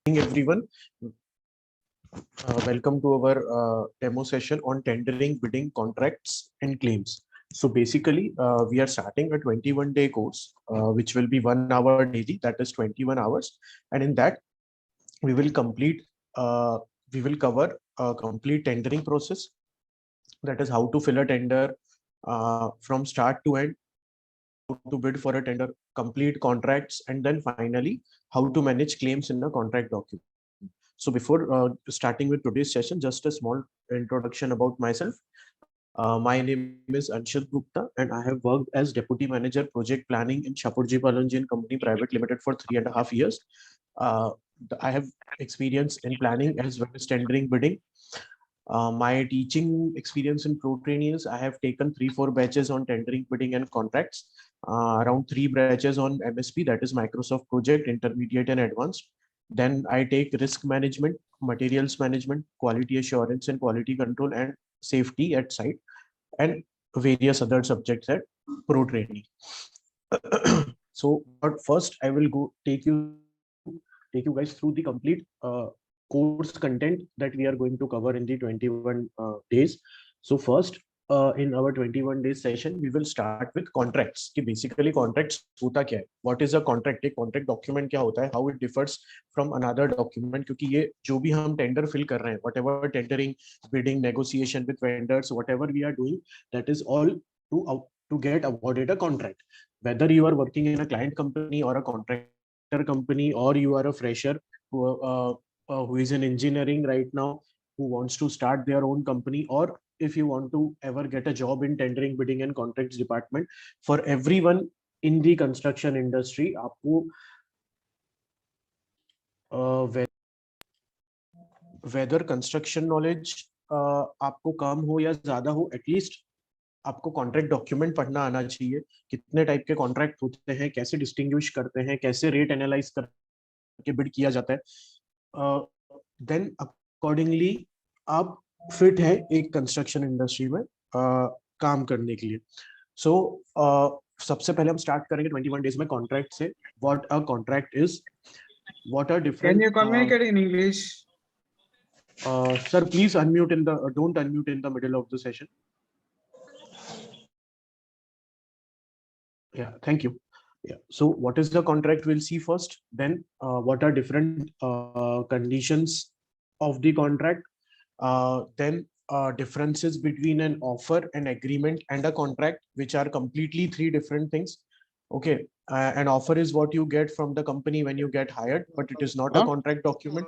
Everyone, welcome to our demo session on tendering, bidding, contracts, and claims. So basically, we are starting a 21-day course, which will be 1 hour daily. That is 21 hours, and in that we will cover a complete tendering process. That is how to fill a tender from start to end, how to bid for a tender, complete contracts, and then finally how to manage claims in a contract document. So before starting with today's session, just a small introduction about myself. My name is Anshul Gupta, and I have worked as Deputy Manager Project Planning in Shapoorji Pallonji and Company Private Limited for 3.5 years. Uh, I have experience in planning as well as tendering, bidding. My teaching experience in pro trainees, I have taken 3-4 batches on tendering, bidding, and contracts. Around 3 batches on MSP, that is Microsoft Project, Intermediate and Advanced. Then I take risk management, materials management, quality assurance and quality control, and safety at site, and various other subjects at pro training. So, but first I will go take you guys through the complete course content that we are going to cover in the 21 days. So first, in our 21 days session, we will start with contracts. कि basically contracts होता क्या है? What is a contract? एक contract document क्या होता है? How it differs from another document? क्योंकि ये जो भी हम tender fill कर रहे हैं, whatever tendering, bidding, negotiation with vendors, whatever we are doing, that is all to get awarded a contract. Whether you are working in a client company or a contractor company, or you are a fresher who is in engineering right now, who wants to start their own company, or if you want to ever get a job in tendering, bidding, and contracts department, for everyone in the construction industry, आपको whether construction knowledge आपको कम हो या ज्यादा हो, at least आपको contract document पढ़ना आना चाहिए. कितने टाइप के कॉन्ट्रैक्ट होते हैं, कैसे डिस्टिंग्विश करते हैं, कैसे रेट एनालाइज करके बिड किया जाता है, देन अकॉर्डिंगली आप फिट है एक कंस्ट्रक्शन इंडस्ट्री में काम करने के लिए. सो सबसे पहले हम स्टार्ट करेंगे 21 डेज में कॉन्ट्रैक्ट से. What a contract is, what are different. Can you communicate in English? Sir, please unmute in the don't unmute in the middle of the session. Yeah, thank you. Yeah. So what is the contract? We'll see first. Then what are different conditions of the contract? Then differences between an offer, an agreement, and a contract, which are completely 3 different things. Okay. An offer is what you get from the company when you get hired, but it is not a contract document.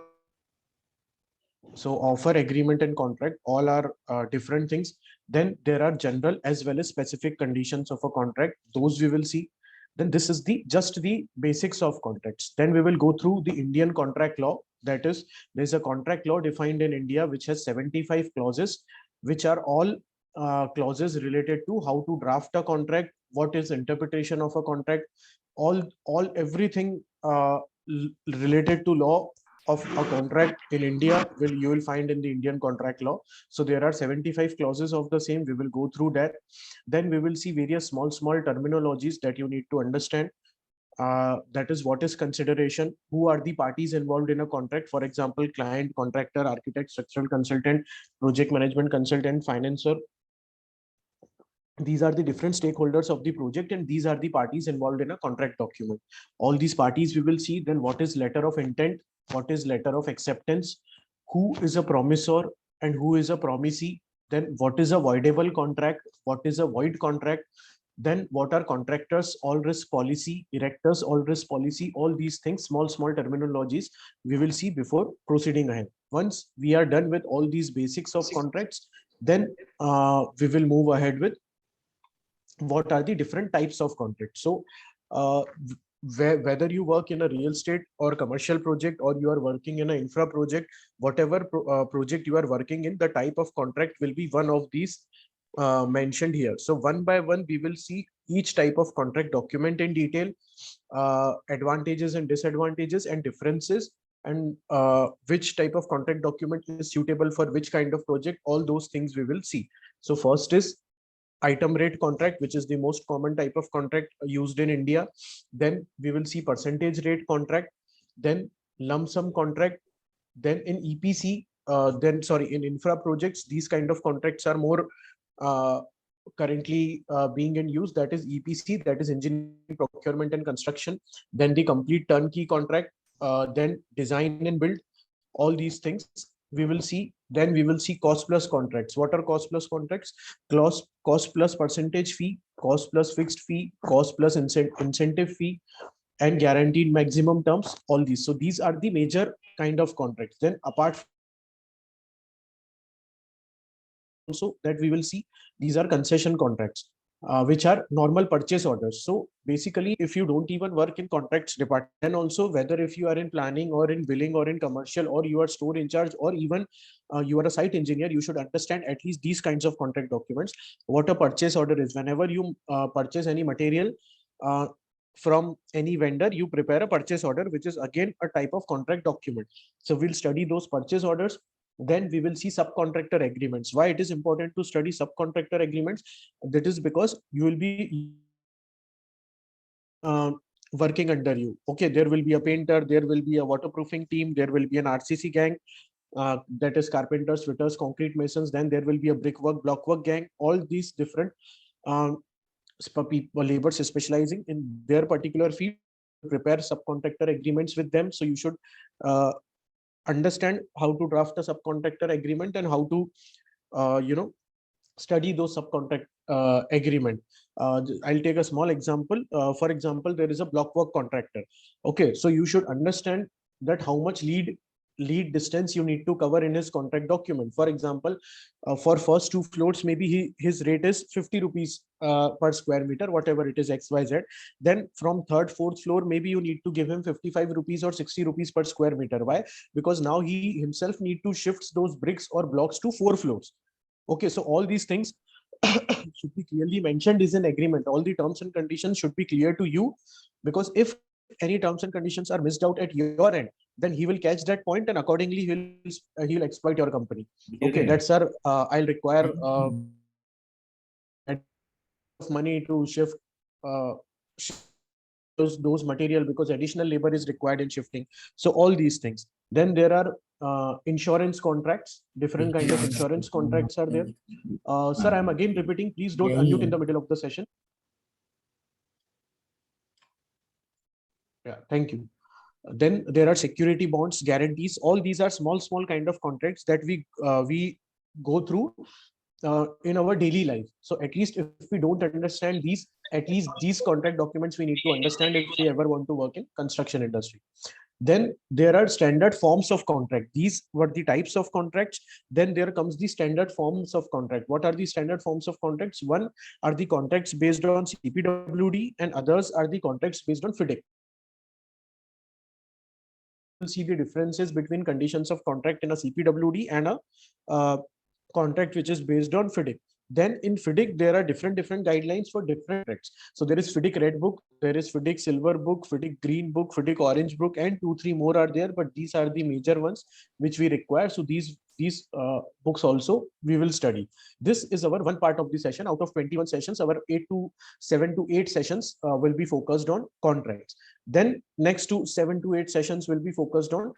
So offer, agreement, and contract all are different things. Then there are general as well as specific conditions of a contract. Those we will see. Then this is just the basics of contracts. Then we will go through the Indian contract law. That is, there's a contract law defined in India which has 75 clauses, which are all clauses related to how to draft a contract, what is interpretation of a contract, all everything related to law of a contract in India you will find in the Indian contract law. So there are 75 clauses of the same. We will go through that. Then we will see various small terminologies that you need to understand. That is, what is consideration, who are the parties involved in a contract, for example, client, contractor, architect, structural consultant, project management consultant, financer. These are the different stakeholders of the project, and these are the parties involved in a contract document. All these parties we will see. Then what is letter of intent, what is letter of acceptance, who is a promisor and who is a promisee, then what is a voidable contract, what is a void contract, then what are contractors all risk policy, erectors all risk policy. All these things, small terminologies, we will see before proceeding ahead. Once we are done with all these basics of contracts, then we will move ahead with what are the different types of contracts. So whether you work in a real estate or commercial project, or you are working in an infra project, whatever project you are working in, the type of contract will be one of these mentioned here. So one by one we will see each type of contract document in detail, advantages and disadvantages and differences, and which type of contract document is suitable for which kind of project. All those things we will see. So first is item rate contract, which is the most common type of contract used in India. Then we will see percentage rate contract. Then lump sum contract. Then in EPC, in infra projects, these kind of contracts are more currently being in use. That is EPC, that is engineering, procurement and construction. Then the complete turnkey contract, then design and build. All these things we will see. Then we will see cost plus contracts. What are cost plus contracts? Cost plus percentage fee, cost plus fixed fee, cost plus incentive fee, and guaranteed maximum terms. All these. So these are the major kind of contracts. Then apart also that we will see, these are concession contracts, which are normal purchase orders. So basically, if you don't even work in contracts department, then also whether if you are in planning or in billing or in commercial, or you are store in charge, or even you are a site engineer, you should understand at least these kinds of contract documents. What a purchase order is: whenever you purchase any material uh, from any vendor, you prepare a purchase order, which is again a type of contract document. So we'll study those purchase orders. Then we will see subcontractor agreements. Why it is important to study subcontractor agreements? That is because you will be working under you. Okay, there will be a painter, there will be a waterproofing team, there will be an RCC gang, that is carpenters, fitters, concrete masons. Then there will be a brickwork, blockwork gang. All these different um, people, laborers specializing in their particular field, prepare subcontractor agreements with them. So you should understand how to draft a subcontractor agreement and how to study those subcontract agreement. I'll take a small example. For example, there is a block work contractor. Okay, so you should understand that how much lead distance you need to cover in his contract document. For example, for first 2 floors, maybe his rate is 50 rupees per square meter, whatever it is, XYZ. Then from third, fourth floor, maybe you need to give him 55 rupees or 60 rupees per square meter. Why? Because now he himself need to shift those bricks or blocks to 4 floors. Okay, so all these things should be clearly mentioned is an agreement. All the terms and conditions should be clear to you, because if any terms and conditions are missed out at your end, then he will catch that point and accordingly he'll exploit your company. Okay, that's sir. I'll require of money to shift those material, because additional labor is required in shifting. So all these things. Then there are insurance contracts. Different kind of insurance contracts are there. Sir, I'm again repeating. Please don't unmute in the middle of the session. Yeah, thank you. Then there are security bonds, guarantees. All these are small kind of contracts that we go through in our daily life. So at least if we don't understand these, at least these contract documents we need to understand if we ever want to work in construction industry. Then there are standard forms of contract. These were the types of contracts. Then there comes the standard forms of contract. What are the standard forms of contracts? One are the contracts based on CPWD, and others are the contracts based on FIDIC. We'll see the differences between conditions of contract in a CPWD and a contract which is based on FIDIC. Then in FIDIC, there are different guidelines for different contracts. So there is FIDIC Red Book, there is FIDIC Silver Book, FIDIC Green Book, FIDIC Orange Book, and 2-3 more are there. But these are the major ones which we require. So these books also we will study. This is our one part of the session. Out of 21 sessions, our 7 to 8 sessions will be focused on contracts. Then next to 7 to 8 sessions will be focused on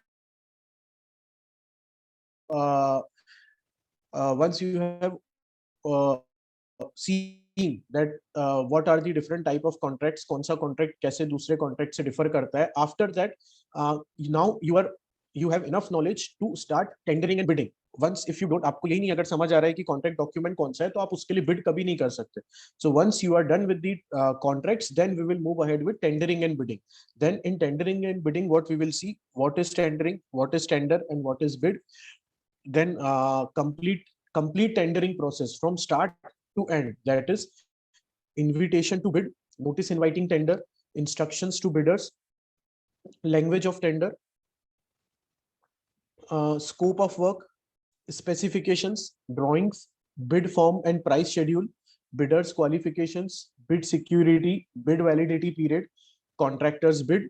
once you have seen that what are the different type of contracts, कौन सा contract कैसे दूसरे contract से differ करता है. After that, now you have enough knowledge to start tendering and bidding. Once if you don't, आपको यही नहीं अगर समझ आ रहा है कि contract document कौन सा है, तो आप उसके लिए bid कभी नहीं कर सकते. So once you are done with the contracts, then we will move ahead with tendering and bidding. Then in tendering and bidding, what we will see: what is tendering, what is tender, and what is bid. Then complete tendering process from start to end, that is invitation to bid, notice inviting tender, instructions to bidders, language of tender, scope of work, specifications, drawings, bid form and price schedule, bidders qualifications, bid security, bid validity period, contractors bid,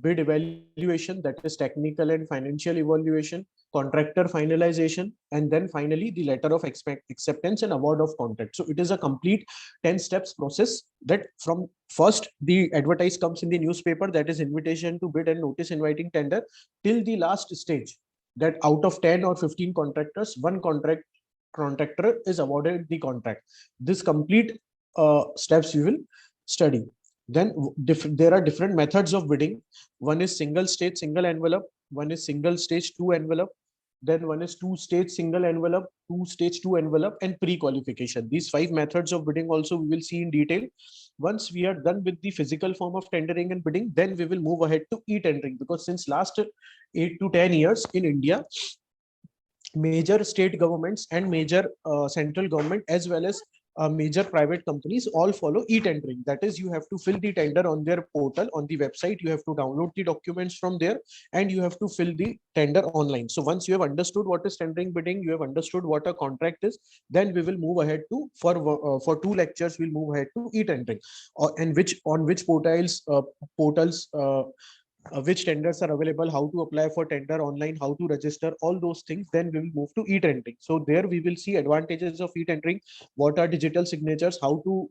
bid evaluation, that is technical and financial evaluation, contractor finalization, and then finally the letter of acceptance and award of contract. So it is a complete 10 steps process, that from first the advertise comes in the newspaper, that is invitation to bid and notice inviting tender, till the last stage, that out of 10 or 15 contractors, one contractor is awarded the contract. This complete steps we will study. Then there are different methods of bidding. One is single stage single envelope, one is single stage two envelope, then one is two stage single envelope, two stage two envelope, and pre-qualification. These 5 methods of bidding also we will see in detail. Once we are done with the physical form of tendering and bidding, then we will move ahead to e-tendering, because since last 8 to 10 years in India, major state governments and major central government, as well as major private companies, all follow e-tendering. That is, you have to fill the tender on their portal, on the website, you have to download the documents from there, and you have to fill the tender online. So once you have understood what is tendering bidding, you have understood what a contract is, then we will move ahead to, for 2 lectures, we'll move ahead to e-tendering, and on which portals which tenders are available, how to apply for tender online, how to register, all those things. Then we will move to e-tendering. So there we will see advantages of e-tendering, what are digital signatures, how to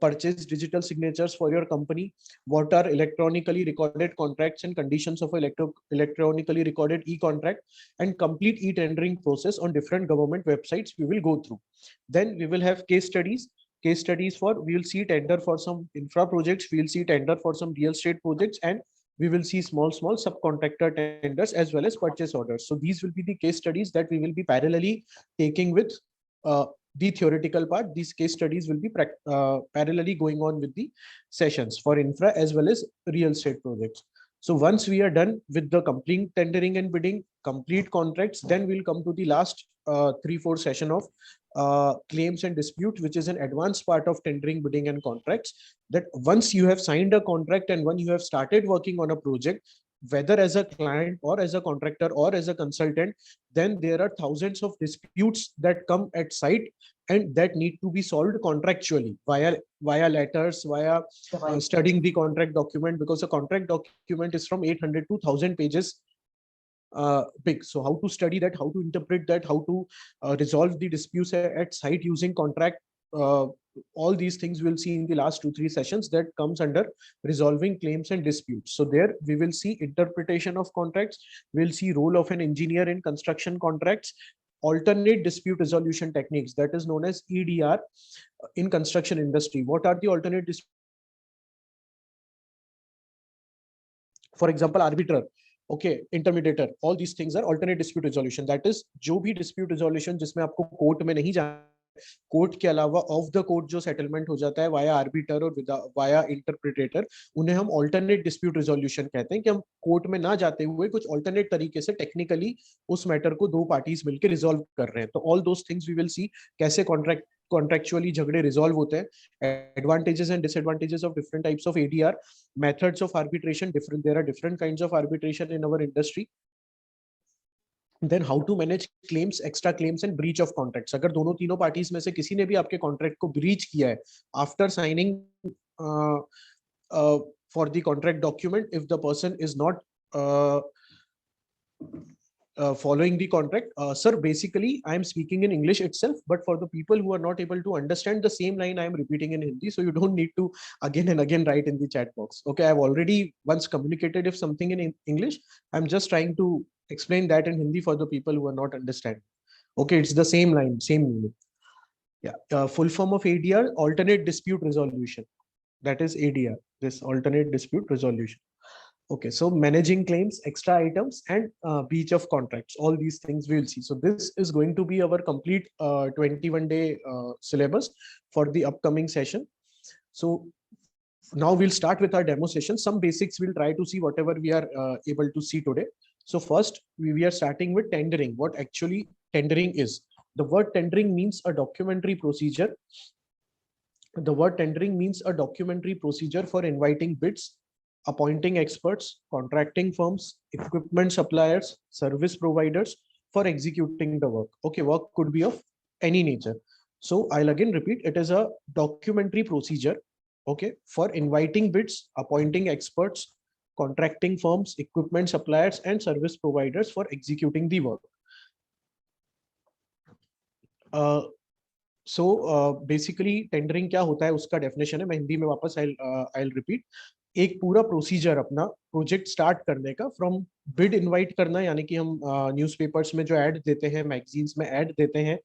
purchase digital signatures for your company, what are electronically recorded contracts and conditions of electronically recorded e-contract, and complete e-tendering process on different government websites we will go through. Then we will have case studies. We will see tender for some infra projects, we will see tender for some real estate projects, and we will see small subcontractor tenders as well as purchase orders. So these will be the case studies that we will be parallelly taking with the theoretical part. These case studies will be parallelly going on with the sessions for infra as well as real estate projects. So once we are done with the complete tendering and bidding, complete contracts, then we'll come to the last 3-4 session of claims and dispute, which is an advanced part of tendering, bidding, and contracts. That once you have signed a contract and when you have started working on a project, whether as a client or as a contractor or as a consultant, then there are thousands of disputes that come at site and that need to be solved contractually via letters, via studying the contract document, because a contract document is from 800 to 1000 pages big. So how to study that, how to interpret that, how to resolve the disputes at site using contract, all these things we'll see in the last 2-3 sessions that comes under resolving claims and disputes. So there we will see interpretation of contracts, we'll see role of an engineer in construction contracts, alternate dispute resolution techniques, that is known as EDR in construction industry. What are the alternate dispute? For example, arbiter, okay, intermediator, all these things are alternate dispute resolution. That is, जो भी dispute resolution जिसमें आपको court में नहीं जाना, court के अलावा of the court जो सेटलमेंट हो जाता है वाया आर्बिटर और वाया इंटरप्रिटेटर, उन्हें हम ऑल्टरनेट डिस्प्यूट रिजोल्यूशन कहते हैं, कि हम कोर्ट में ना जाते हुए कुछ ऑल्टरनेट तरीके से टेक्निकली उस मैटर को 2 पार्टीज मिलकर रिजोल्व कर रहे हैं. तो all those things we will see कैसे कॉन्ट्रेक्चुअली झगड़े रिजॉल्व होते हैं, advantages and disadvantages of different types of ADR, methods of arbitration, different, there are different kinds of arbitration in our industry. Then how to manage claims, extra claims and breach of contracts. अगर दोनों तीनों parties में से किसी ने भी आपके contract को ब्रीच किया है after signing for the contract document, if the person is not following the contract, sir, basically I am speaking in English itself, but for the people who are not able to understand the same line, I am repeating in Hindi, so you don't need to again and again write in the chat box. Okay, I've already once communicated if something in English, I'm just trying to explain that in Hindi for the people who are not understanding. Okay, it's the same line, same meaning. Yeah, full form of ADR, alternate dispute resolution. That is ADR, this alternate dispute resolution. Okay, so managing claims, extra items, and breach of contracts. All these things we will see. So this is going to be our complete 21-day syllabus for the upcoming session. So now we'll start with our demo session. Some basics we'll try to see whatever we are able to see today. So first, we are starting with tendering. What actually tendering is? The word tendering means a documentary procedure. The word tendering means a documentary procedure for inviting bids, appointing experts, contracting firms, equipment suppliers, service providers for executing the work. Okay, work could be of any nature. So I'll again repeat, it is a documentary procedure, okay, for inviting bids, appointing experts, contracting firms, equipment suppliers, and service providers for executing the work. So basically tendering क्या होता है उसका definition है, मैं हिंदी में वापस I repeat. एक पूरा प्रोसीजर अपना प्रोजेक्ट स्टार्ट करने का, फ्रॉम बिड इनवाइट करना, यानी कि हम न्यूज़पेपर्स में जो ऐड देते हैं, मैगजीन्स में ऐड देते हैं,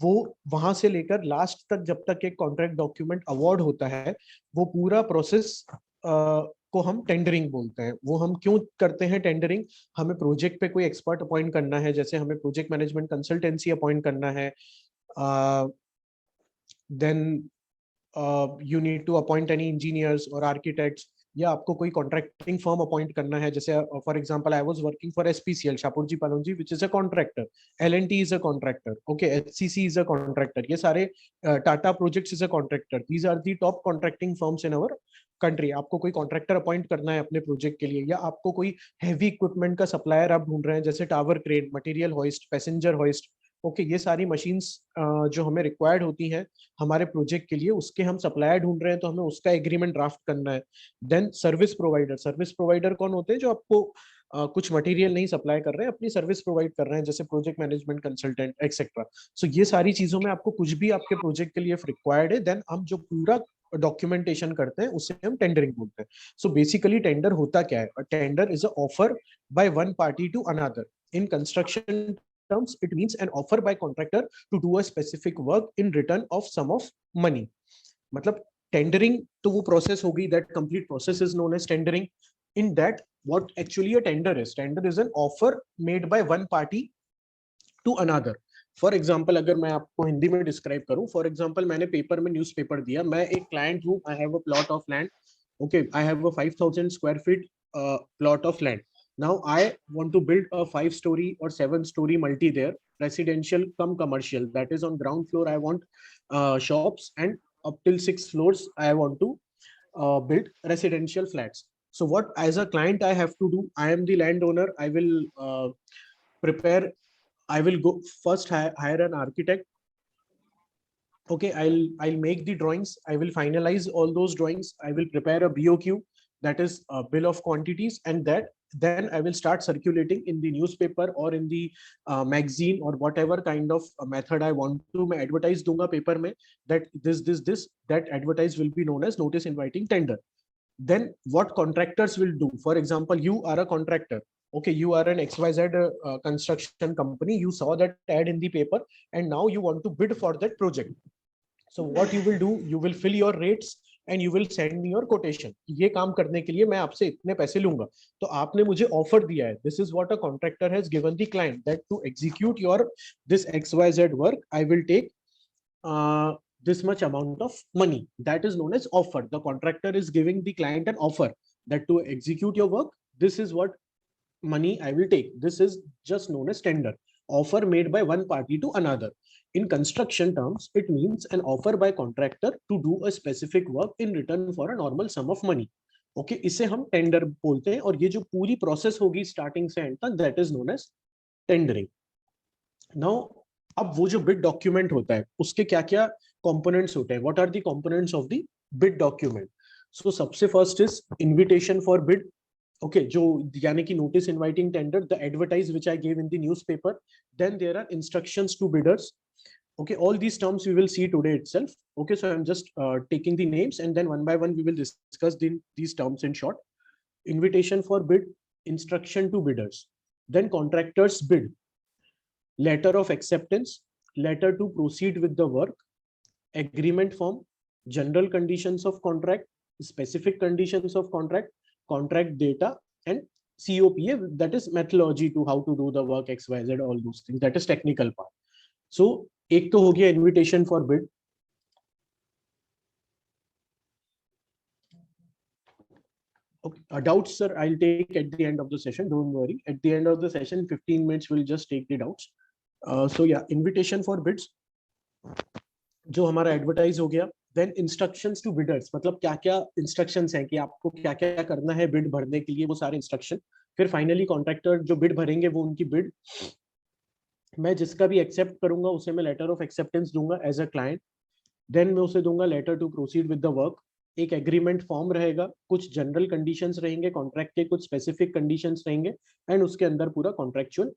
वो वहां से लेकर लास्ट तक जब तक एक कॉन्ट्रैक्ट डॉक्यूमेंट अवार्ड होता है, वो पूरा प्रोसेस को हम टेंडरिंग बोलते हैं। वो हम क्यों करते हैं टेंडरिंग? हमें प्रोजेक्ट पे कोई एक्सपर्ट अपॉइंट करना है, जैसे हमें प्रोजेक्ट मैनेजमेंट कंसल्टेंसी अपॉइंट करना है, then you need to appoint any engineers or architects, या आपको कोई कॉन्ट्रैक्टिंग फर्म अपॉइंट करना है, जैसे for example I was working for SPCL, Shapoor Pallonji, which is a contractor, L and T is a contractor, okay, HCC is a contractor, ये सारे, Tata projects is a contractor, these are the top contracting firms in our country. आपको कोई contractor appoint करना है अपने project के लिए, या आपको कोई हैवी इक्विपमेंट का सप्लायर आप ढूंढ रहे हैं, जैसे tower crane, material hoist, passenger hoist, okay, ये सारी मशीन्स जो हमें रिक्वायर्ड होती हैं हमारे प्रोजेक्ट के लिए, उसके हम सप्लायर ढूंढ रहे हैं, तो हमें उसका एग्रीमेंट ड्राफ्ट करना है। Then service provider, service provider कौन होते हैं? जो आपको कुछ मटेरियल नहीं सप्लाई कर रहे हैं, अपनी सर्विस प्रोवाइड कर रहे हैं, जैसे प्रोजेक्ट मैनेजमेंट कंसल्टेंट एक्सेट्रा। सो ये सारी चीजों में आपको कुछ भी आपके प्रोजेक्ट के लिए रिक्वायर्ड है, देन हम जो पूरा डॉक्यूमेंटेशन करते हैं उसे हम टेंडरिंग बोलते हैं। सो बेसिकली टेंडर होता क्या है? Tender is a offer by one party to another. In construction terms, it means an offer by contractor to do a specific work in return of sum of money. मतलब tendering तो वो process होगी, that complete process is known as tendering. In that what actually a tender is an offer made by one party to another. For example, अगर मैं आपको हिंदी में describe करूं, for example मैंने पेपर में न्यूज़पेपर दिया, मैं एक क्लाइंट हूं, I have a plot of land, okay, I have a 5000 square feet plot of land. Now I want to build a 5-story or 7-story multi there, residential cum commercial, that is on ground floor I want shops, and up till 6 floors I want to build residential flats. So what as a client I have to do? I am the landowner, I will prepare, I will go first hire an architect. Okay, I'll make the drawings, I will finalize all those drawings, I will prepare a BOQ, that is a bill of quantities, and that then I will start circulating in the newspaper or in the magazine or whatever kind of method I want to. मैं advertise दूंगा paper में that this that advertise will be known as notice inviting tender. Then what contractors will do? For example, you are a contractor. Okay, you are an XYZ construction company. You saw that ad in the paper, and now you want to bid for that project. So what you will do? You will fill your rates and you will send me your quotation. ये काम करने के लिए मैं आपसे इतने पैसे लूंगा, तो आपने मुझे ऑफर दिया है. This is what a contractor has given the client, that to execute your this XYZ work, I will take this much amount of money. That is known as offer. The contractor is giving the client an offer that to execute your work, this is what money I will take. This is just known as tender. Offer made by one party to another. In construction terms, it means an offer by contractor to do a specific work in return for a normal sum of money. Okay, इसे हम tender बोलते हैं, और ये जो पूरी process होगी starting से एंड तक, that is known as tendering. Now अब वो जो बिड डॉक्यूमेंट होता है उसके क्या क्या कंपोनेंट्स होते हैं? What are the components of the bid document? So सबसे first is invitation for bid. Okay, जो यानी कि notice inviting tender, the advertise which I gave in the newspaper. Then there are instructions to bidders. Okay, all these terms we will see today itself. Okay, so I'm just taking the names, and then one by one we will discuss these terms in short. Invitation for bid, instruction to bidders, then contractors bid, letter of acceptance, letter to proceed with the work, agreement form, general conditions of contract, specific conditions of contract, contract data, and COPA, that is methodology to how to do the work, XYZ, all those things. That is technical part. So एक तो हो गया invitation for bid. Okay, doubts, sir, I'll take at the end of the session. Don't worry. At the end of the session, 15 minutes, we'll just take the doubts. So yeah, invitation for bids. जो हमारा advertise हो गया. Then instructions to bidders, मतलब क्या क्या instructions हैं कि आपको क्या क्या करना है बिड भरने के लिए, वो सारे इंस्ट्रक्शन. फिर फाइनली कॉन्ट्रैक्टर जो बिड भरेंगे वो उनकी बिड, मैं जिसका भी एक्सेप्ट करूंगा उसे मैं लेटर ऑफ एक्सेप्टेंस दूंगा एज अ क्लाइंट. देन मैं उसे दूंगा letter to proceed with the work. एक एग्रीमेंट फॉर्म रहेगा, कुछ जनरल कंडीशंस रहेंगे कॉन्ट्रैक्ट के, कुछ स्पेसिफिक कंडीशंस रहेंगे, एंड उसके अंदर पूरा कॉन्ट्रेक्चुअल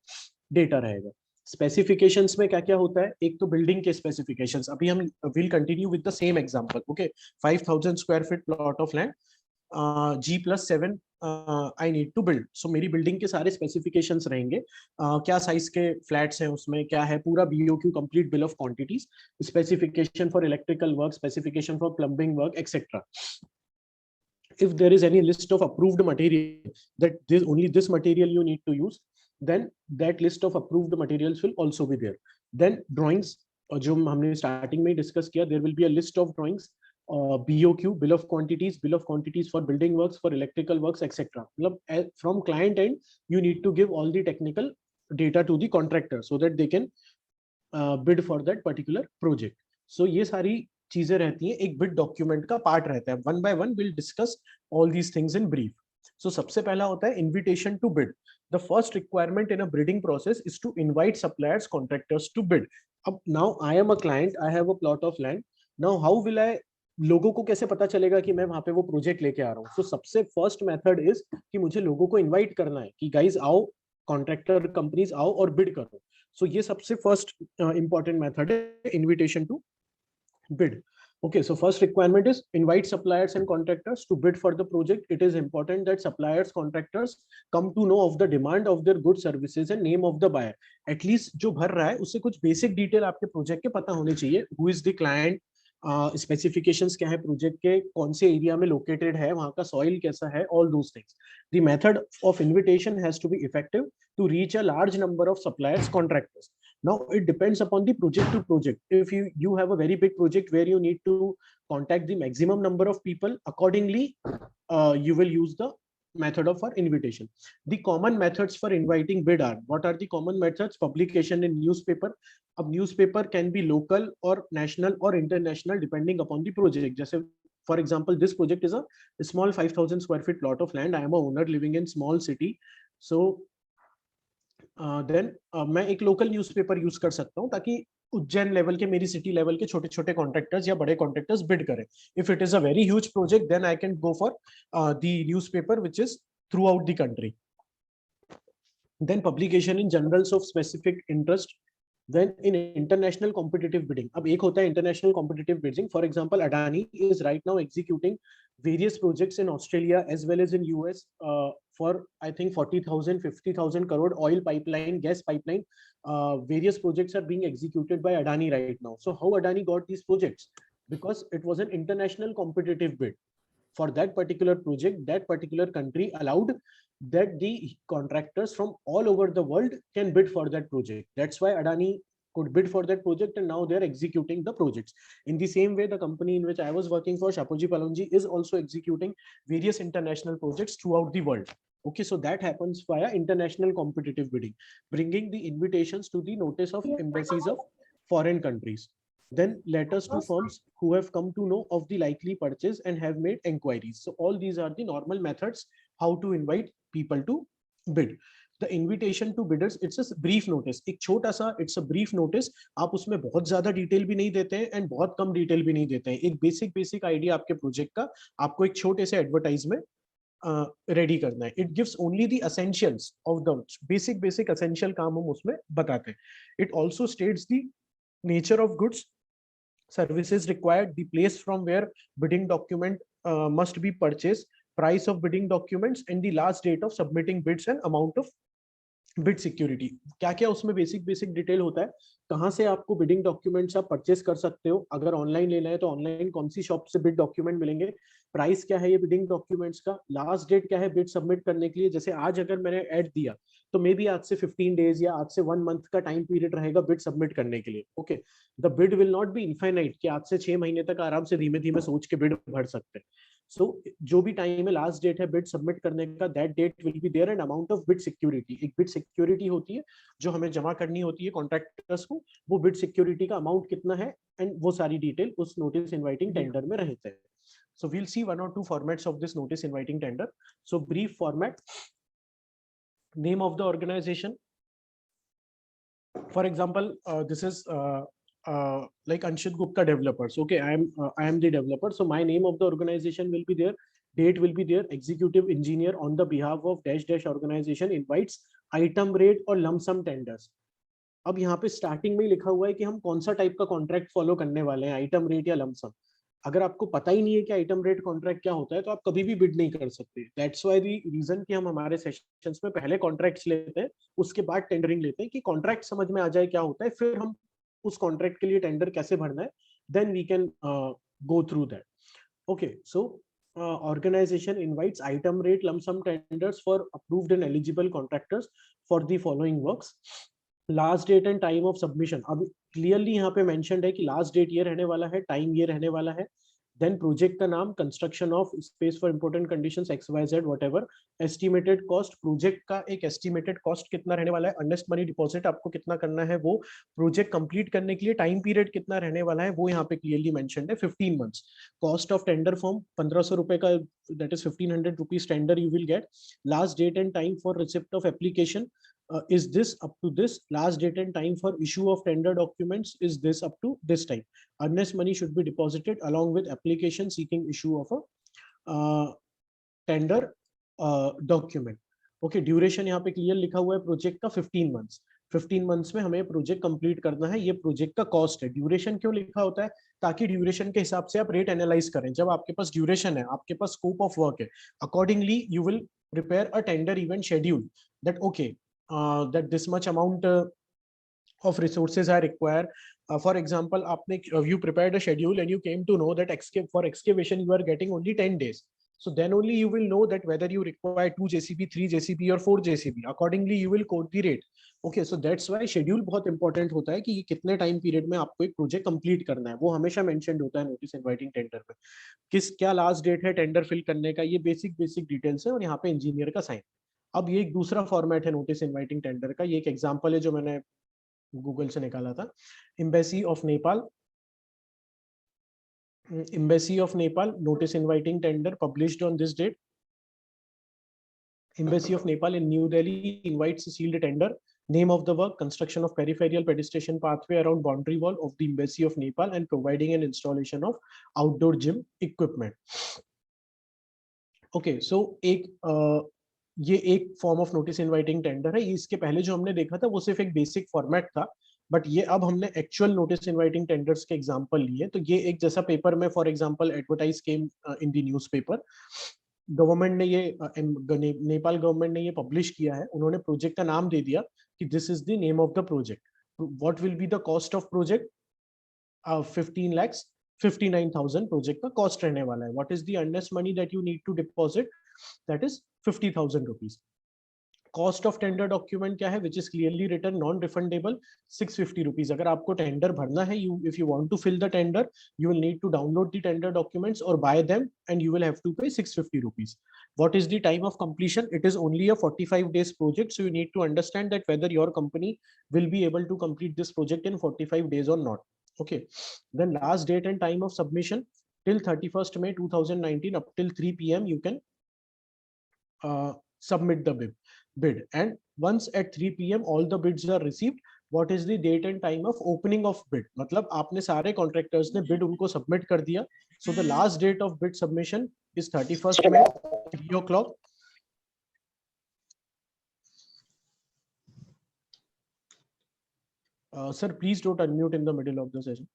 डेटा रहेगा। स्पेसिफिकेशंस में क्या क्या होता है, एक तो बिल्डिंग के स्पेसिफिकेशंस, अभी हम will continue with the same example, okay. 5000 square feet plot of land, G+7 I need to build. So मेरी बिल्डिंग के सारे स्पेसिफिकेशंस रहेंगे, क्या साइज के फ्लैट्स हैं उसमें, क्या है पूरा BOQ, complete bill of quantities, specification for electrical work, specification for plumbing work, etcetera. If there is any list of approved material that this only this material you need to use, then that list of approved materials will also be there. Then drawings, जो हमने starting में discuss किया, there will be a list of drawings, BOQ, bill of quantities for building works, for electrical works, etc. मतलब from client end you need to give all the technical data to the contractor so that they can bid for that particular project. So ये सारी चीजें रहती हैं, एक bid document का part रहता है। One by one will discuss all these things in brief. So सबसे पहला होता है invitation to bid. The first requirement in a bidding process is to invite suppliers, contractors to bid. अब now I am a client, I have a plot of land, now how will I, लोगों को कैसे पता चलेगा कि मैं वहां पे वो प्रोजेक्ट लेके आ रहा हूँ? सो सबसे फर्स्ट मेथड इज कि मुझे लोगों को इन्वाइट करना है कि गाइज आओ, कॉन्ट्रैक्टर कंपनीज आओ और बिड करो। सो ये सबसे फर्स्ट इंपॉर्टेंट मेथड है, invitation to bid. Okay, so first requirement is invite suppliers and contractors to bid for the project. It is important that suppliers, contractors come to know of the demand of their goods, services and name of the buyer. At least जो भर रहा है उससे कुछ basic detail आपके project के पता होने चाहिए। Who is the client, specifications क्या है प्रोजेक्ट के, कौन से एरिया में लोकेटेड है, वहां का सॉइल कैसा है, all those things. The method of invitation has to be effective to reach a large number of suppliers, contractors. Now it depends upon the project to project. If you have a very big project where you need to contact the maximum number of people, accordingly you will use the method of our invitation. The common methods for inviting bid are, what are the common methods? Publication in newspaper. अब newspaper can be local or national or international depending upon the project. जैसे for example, this project is a small 5000 square feet plot of land. I am a owner living in small city, so then मैं एक local newspaper use कर सकता हूं ताकि Ujjain level के, मेरी city level के छोटे छोटे कॉन्ट्रैक्टर्स या बड़े कॉन्ट्रैक्टर्स बिड करें। If it is a very huge project then I can go for the newspaper which is throughout the country. Then publication in journals of specific interest. Then in international competitive bidding, अब एक होता है international competitive bidding. For example, Adani is right now executing various projects in Australia as well as in US for I think 40,000, 50,000 crore oil pipeline, gas pipeline. Various projects are being executed by Adani right now. So how Adani got these projects? Because it was an international competitive bid. For that particular project, that particular country allowed that the contractors from all over the world can bid for that project. That's why Adani could bid for that project, and now they're executing the projects. In the same way, the company in which I was working for, Shapoorji Pallonji, is also executing various international projects throughout the world. Okay, so that happens via international competitive bidding, bringing the invitations to the notice of embassies of foreign countries. Then letters to firms who have come to know of the likely purchase and have made enquiries. So all these are the normal methods how to invite people to bid. The invitation to bidders, it's a brief notice. एक छोटा सा, it's a brief notice. आप उसमें बहुत ज्यादा detail भी नहीं देते हैं एंड बहुत कम डिटेल भी नहीं देते हैं। एक बेसिक आइडिया आपके प्रोजेक्ट का आपको एक छोटे से एडवर्टाइज में रेडी करना है। It gives only the essentials of the basic essential काम हम उसमें बताते हैं। It also states the nature of goods, services required, the place from where bidding document must be purchased, price of bidding documents, and the last date of submitting bids and amount of bid security. क्या क्या उसमें basic detail होता है, कहां से आपको bidding documents आप purchase कर सकते हो, अगर ऑनलाइन लेना है तो ऑनलाइन कौन सी शॉप से बिड डॉक्यूमेंट मिलेंगे, प्राइस क्या है ये बिडिंग डॉक्यूमेंट्स का, लास्ट डेट क्या है बिड सबमिट करने के लिए। जैसे आज अगर मैंने ऐड दिया तो मे बी आज से 15 डेज या आज से 1 मंथ का टाइम पीरियड रहेगा बिड सबमिट करने के लिए। Okay, the bid will not B infinite कि आज से 6 महीने तक आराम से धीमे धीमे सोच के बिड भर सकते हैं। सो जो भी टाइम है, लास्ट डेट है बिड सबमिट करने का, that date will be there, and amount of bid security, एक बिड सिक्योरिटी होती है जो हमें जमा करनी होती है कॉन्ट्रैक्टर्स को, वो बिड सिक्योरिटी का अमाउंट कितना है, एंड वो सारी डिटेल उस नोटिस इनवाइटिंग टेंडर में रहते हैं। So we'll see 1 or 2 formats of this notice inviting tender. So brief format, name of the organization. For example, this is like Anshit Gupta developers. Okay, I am the developer. So my name of the organization will be there. Date will be there. Executive engineer on the behalf of dash dash organization invites item rate और lump sum tenders. अब यहाँ पे starting में ही लिखा हुआ है कि हम कौन सा टाइप का कॉन्ट्रैक्ट फॉलो करने वाले हैं, आइटम रेट या लमसम. अगर आपको पता ही नहीं है कि आइटम रेट कॉन्ट्रैक्ट क्या होता है तो आप कभी भी बिड नहीं कर सकते. दैट्स व्हाई द रीजन कि हम हमारे सेशंस में पहले कॉन्ट्रैक्ट्स लेते हैं, उसके बाद टेंडरिंग लेते हैं कि कॉन्ट्रैक्ट समझ में आ जाए क्या होता है, फिर हम उस कॉन्ट्रैक्ट के लिए टेंडर कैसे भरना है, then we can go through that. Okay, so organization invites item rate lump sum tenders for approved and eligible contractors for the following works. Last date and time of submission, अब clearly यहाँ पे mentioned है कि last date ये रहने वाला है, time ये रहने वाला है. देन प्रोजेक्ट का नाम, construction of space for important conditions XYZ whatever, estimated cost, project का एक एस्टिमेटेड कॉस्ट कितना रहने वाला है, अर्नेस्ट मनी डिपॉजिट आपको कितना करना है वो, प्रोजेक्ट कंप्लीट करने के लिए टाइम पीरियड कितना रहने वाला है वो यहाँ पे क्लियरली मेंशन्ड है, 15 months. Cost of tender form 1500 रुपए का, that is 1500 rupees tender you will get. Last date and time for receipt of application is this up to this. Last date and time for issue of tender documents is this up to this time. Earnest money should be deposited along with application seeking issue of a tender document. Okay, duration यहाँ पे clear लिखा हुआ है project का 15 months. 15 months में हमें project complete करना है. ये प्रोजेक्ट का कॉस्ट है. ड्यूरेशन क्यों लिखा होता है? ताकि ड्यूरेशन के हिसाब से आप रेट एनालाइज करें. जब आपके पास ड्यूरेशन है, आपके पास स्कोप ऑफ वर्क है, accordingly you will prepare a tender event schedule that okay that this much amount of resources are required. For example, you prepared a schedule and you came to know that for excavation you are getting only 10 days. So then only you will know that whether you require 2 JCB, 3 JCB or 4 JCB. Accordingly, you will quote the rate. Okay, so that's why schedule बहुत important होता है कि कितने time period में आपको एक project complete करना है. वो हमेशा मेंशन्ड होता है नोटिस इनवाइटिंग टेंडर में. क्या लास्ट डेट है टेंडर फिल करने का, ये बेसिक डिटेल्स है और यहाँ पे इंजीनियर का साइन. अब ये एक दूसरा फॉर्मेट है नोटिस इनवाइटिंग टेंडर का. ये एक एग्जांपल है जो मैंने गूगल से निकाला था. Embassy of Nepal notice inviting tender published on this date. Embassy of Nepal in New Delhi invites a sealed tender. Name of the work: construction of peripheral pedestrian pathway around boundary wall of the Embassy of Nepal and providing an installation of outdoor gym equipment. Okay, so ये एक form of notice inviting tender है. इसके पहले जो हमने देखा था वो सिर्फ एक बेसिक फॉर्मेट था, बट ये अब हमने एक्चुअल नोटिस इनवाइटिंग टेंडर्स के एग्जांपल लिए. तो ये एक जैसा पेपर में for example advertise came in the newspaper, government ने ये नेपाल गवर्नमेंट ने ये पब्लिश किया है. उन्होंने प्रोजेक्ट का नाम दे दिया कि this is the name of the project. What will be the cost of project? 15,59,000 project का कॉस्ट रहने वाला है. What is the earnest money that you need to deposit? That is 50,000 rupees. Cost of tender document क्या है? Which is clearly written non refundable, 650 rupees. अगर आपको tender भरना है, if you want to fill the tender, you will need to download the tender documents or buy them and you will have to pay 650 rupees. What is the time of completion? It is only a 45 days project, so you need to understand that whether your company will be able to complete this project in 45 days or not. Okay, then last date and time of submission till 31st May 2019 up till 3 p.m. you can submit the bid, and once at 3 p.m. all the bids are received. What is the date and time of opening of bid? मतलब आपने सारे contractors ने bid उनको submit कर दिया. So the last date of bid submission is 31st May 3 o'clock. Sir, please don't unmute in the middle of the session.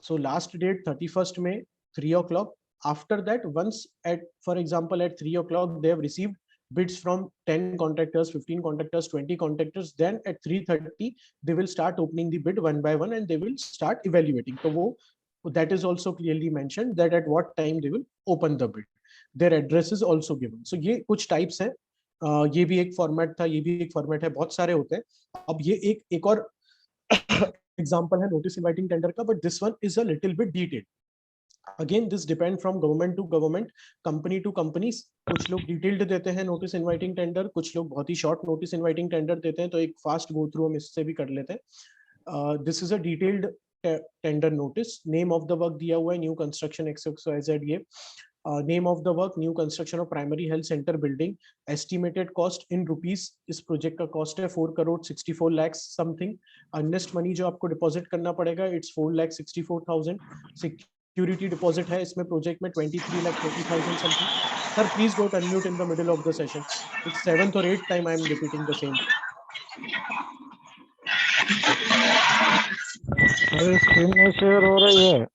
So last date 31st May 3 o'clock. After that, once at, for example, at 3 o'clock they have received bids from 10 contractors, 15 contractors, 20 contractors, then at 3:30 they will start opening the bid one by one and they will start evaluating. So that is also clearly mentioned that at what time they will open the bid. Their address is also given. So ये कुछ types हैं. ये भी एक format था, ये भी एक फॉर्मेट है, बहुत सारे होते हैं. अब ये एक और एग्जांपल है नोटिस इनवाइटिंग टेंडर का, but this one is a little bit detailed. Again this depend from government to government, company to company. कुछ लोग डिटेल्ड देते हैं नोटिस इनवाइटिंग टेंडर, कुछ लोग बहुत ही शॉर्ट नोटिस इनवाइटिंग टेंडर देते हैं. तो एक फास्ट गो थ्रू हम इससे भी कर लेते हैं. This is a detailed tender notice. Name of the work दिया हुआ है, न्यू कंस्ट्रक्शन XYZ. ये Name of the work, new construction of primary health center building. Estimated cost in rupees, इस project का cost है 4 crore 64 lakhs something. Earnest money जो आपको deposit करना पड़ेगा, it's 4,64,000. Security deposit है इसमें project में 23,30,000 something. Sir, please don't unmute in the middle of the session. It's 7th or 8th time I am repeating the same. अरे screen में share हो रही है।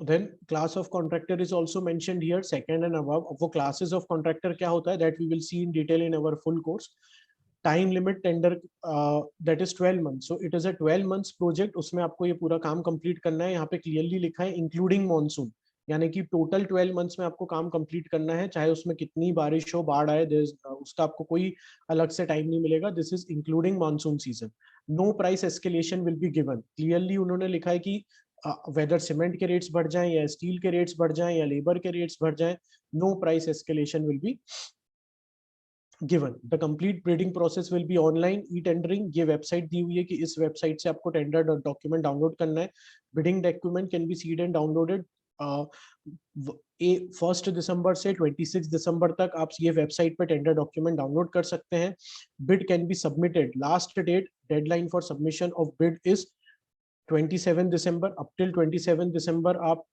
Then class of contractor is also mentioned here, second and above. वो classes of contractor क्या होता है, that we will see in detail in our full course. Time limit tender, that is 12 months. So it is a 12 months project. उसमें आपको ये पूरा काम complete करना है. यहाँ पे clearly लिखा है including monsoon. यानी कि टोटल 12 मंथ्स में आपको काम कंप्लीट करना है, चाहे उसमें कितनी बारिश हो, बाढ़ आए, उसका आपको कोई अलग से टाइम नहीं मिलेगा. This is including monsoon season. No price escalation will be given. Clearly उन्होंने लिखा है कि वेदर सीमेंट के रेट्स बढ़ जाएं या स्टील के रेट्स बढ़ जाएं या लेबर के रेट्स बढ़ जाएं, no price escalation will be given. The complete bidding process will be online. E-tendering, ये वेबसाइट दी हुई है कि इस वेबसाइट से आपको टेंडर डॉक्यूमेंट डाउनलोड करना है. Bidding document can be seed and downloaded 1 दिसंबर से 26 दिसंबर तक आप ये वेबसाइट पे टेंडर डॉक्यूमेंट डाउनलोड कर सकते हैं. Bid can be submitted. Last date deadline for submission of bid is 27 December. Up till 27 December आप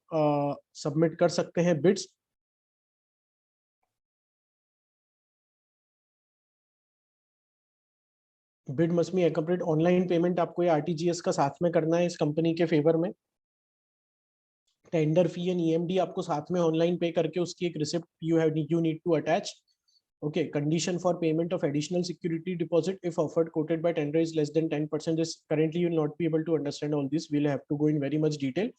सबमिट कर सकते हैं bids. Bid must be complete. Online payment आपको ये आरटीजीएस का साथ में करना है इस कंपनी के फेवर में. टेंडर फी एंड ईएमडी आपको साथ में ऑनलाइन पे करके उसकी एक receipt you need to attach. Okay, condition for payment of additional security deposit if offered quoted by tender is less than 10%. Is currently you will not be able to understand all this. We'll have to go in very much detail.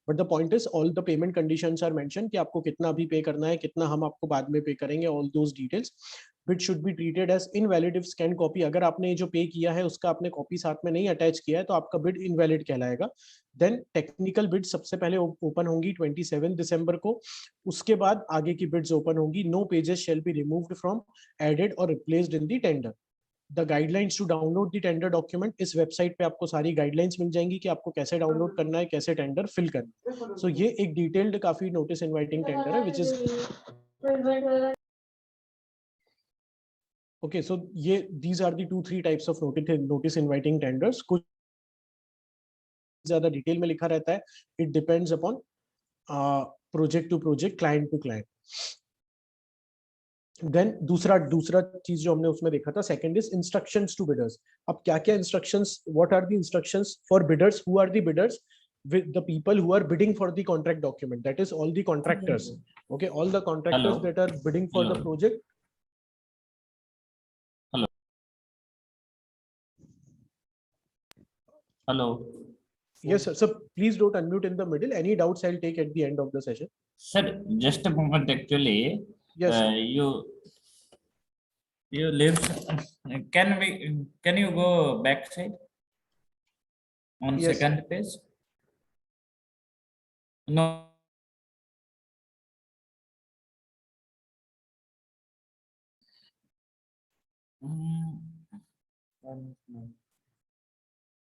But the point is all the payment conditions are mentioned कि आपको कितना अभी पे करना है, कितना हम आपको बाद में पे करेंगे, all those details. Bid should be treated as invalid if scanned copy. अगर आपने जो पे किया है उसका आपने कॉपी साथ में नहीं अटैच किया है तो आपका बिड इनवैलिड कहलाएगा. देन टेक्निकल बिड सबसे पहले ओपन होंगी 27 दिसंबर को. उसके बाद आगे की बिड्स ओपन होंगी. No pages shall be removed from, added और replaced in the tender. The guidelines to download the tender document, इस वेबसाइट पे आपको सारी गाइडलाइंस मिल जाएंगी कि आपको कैसे डाउनलोड करना है, कैसे टेंडर फिल करना है. सो ये एक डिटेल्ड काफी नोटिस इनवाइटिंग टेंडर है विच इज okay. So ये these are the 2-3 types of notice inviting tenders. कुछ ज्यादा डिटेल में लिखा रहता है. It depends upon project to project, client to client. Then दूसरा चीज जो हमने उसमें देखा था, second is instructions to bidders. अब क्या क्या instructions, what are the instructions for bidders? Who are the bidders? With the people who are bidding for the contract document, that is all the contractors. Okay, all the contractors Hello. that are bidding for Hello. the project. Hello. Yes, sir. So please don't unmute in the middle. Any doubts I'll take at the end of the session. Sir, just a moment. Actually, Yes. You live. Can you go backside on Yes. second page? No.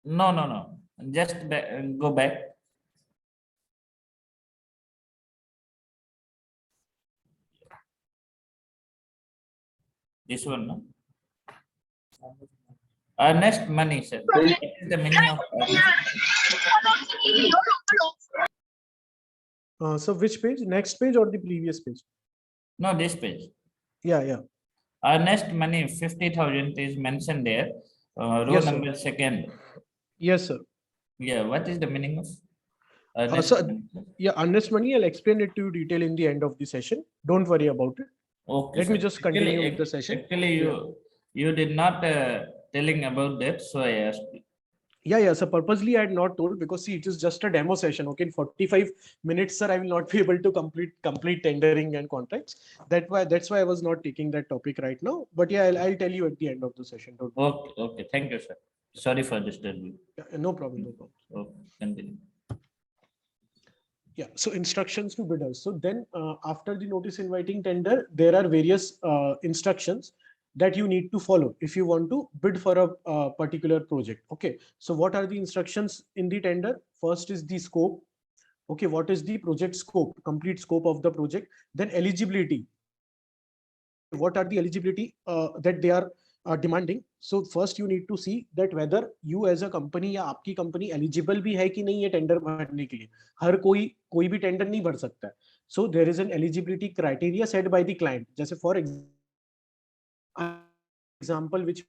No. Just go back. This one, no? Earnest money, sir. What is the meaning of So which page? Next page or the previous page? No, this page. Yeah. Earnest money 50,000 is mentioned there. Row Yes, sir. number second. Yes, sir. Yeah, what is the meaning of earnest So, money? yeah, earnest money, I'll explain it to you detail in the end of the session. Don't worry about it. Okay. Let me sir. just continue with the session. Actually, you did not telling about that, so I asked. Yeah. So purposely I had not told because see, it is just a demo session. Okay, in 45 minutes, sir, I will not be able to complete tendering and contracts. That's why I was not taking that topic right now. But yeah, I'll tell you at the end of the session. Don't worry. Okay. Thank you, sir. Sorry for disturbing. No problem. Okay, continue. Yeah, so instructions to bidders. So then after the notice inviting tender, there are various instructions that you need to follow if you want to bid for a particular project. Okay, so what are the instructions in the tender? First is the scope. Okay, what is the project scope, complete scope of the project? Then eligibility. What are the eligibility that they are demanding? So first you need to see that whether you as a company या आपकी company eligible भी है कि नहीं ये tender भरने के लिए. हर कोई भी tender नहीं भर सकता है. So there is an eligibility criteria set by the client. जैसे for example which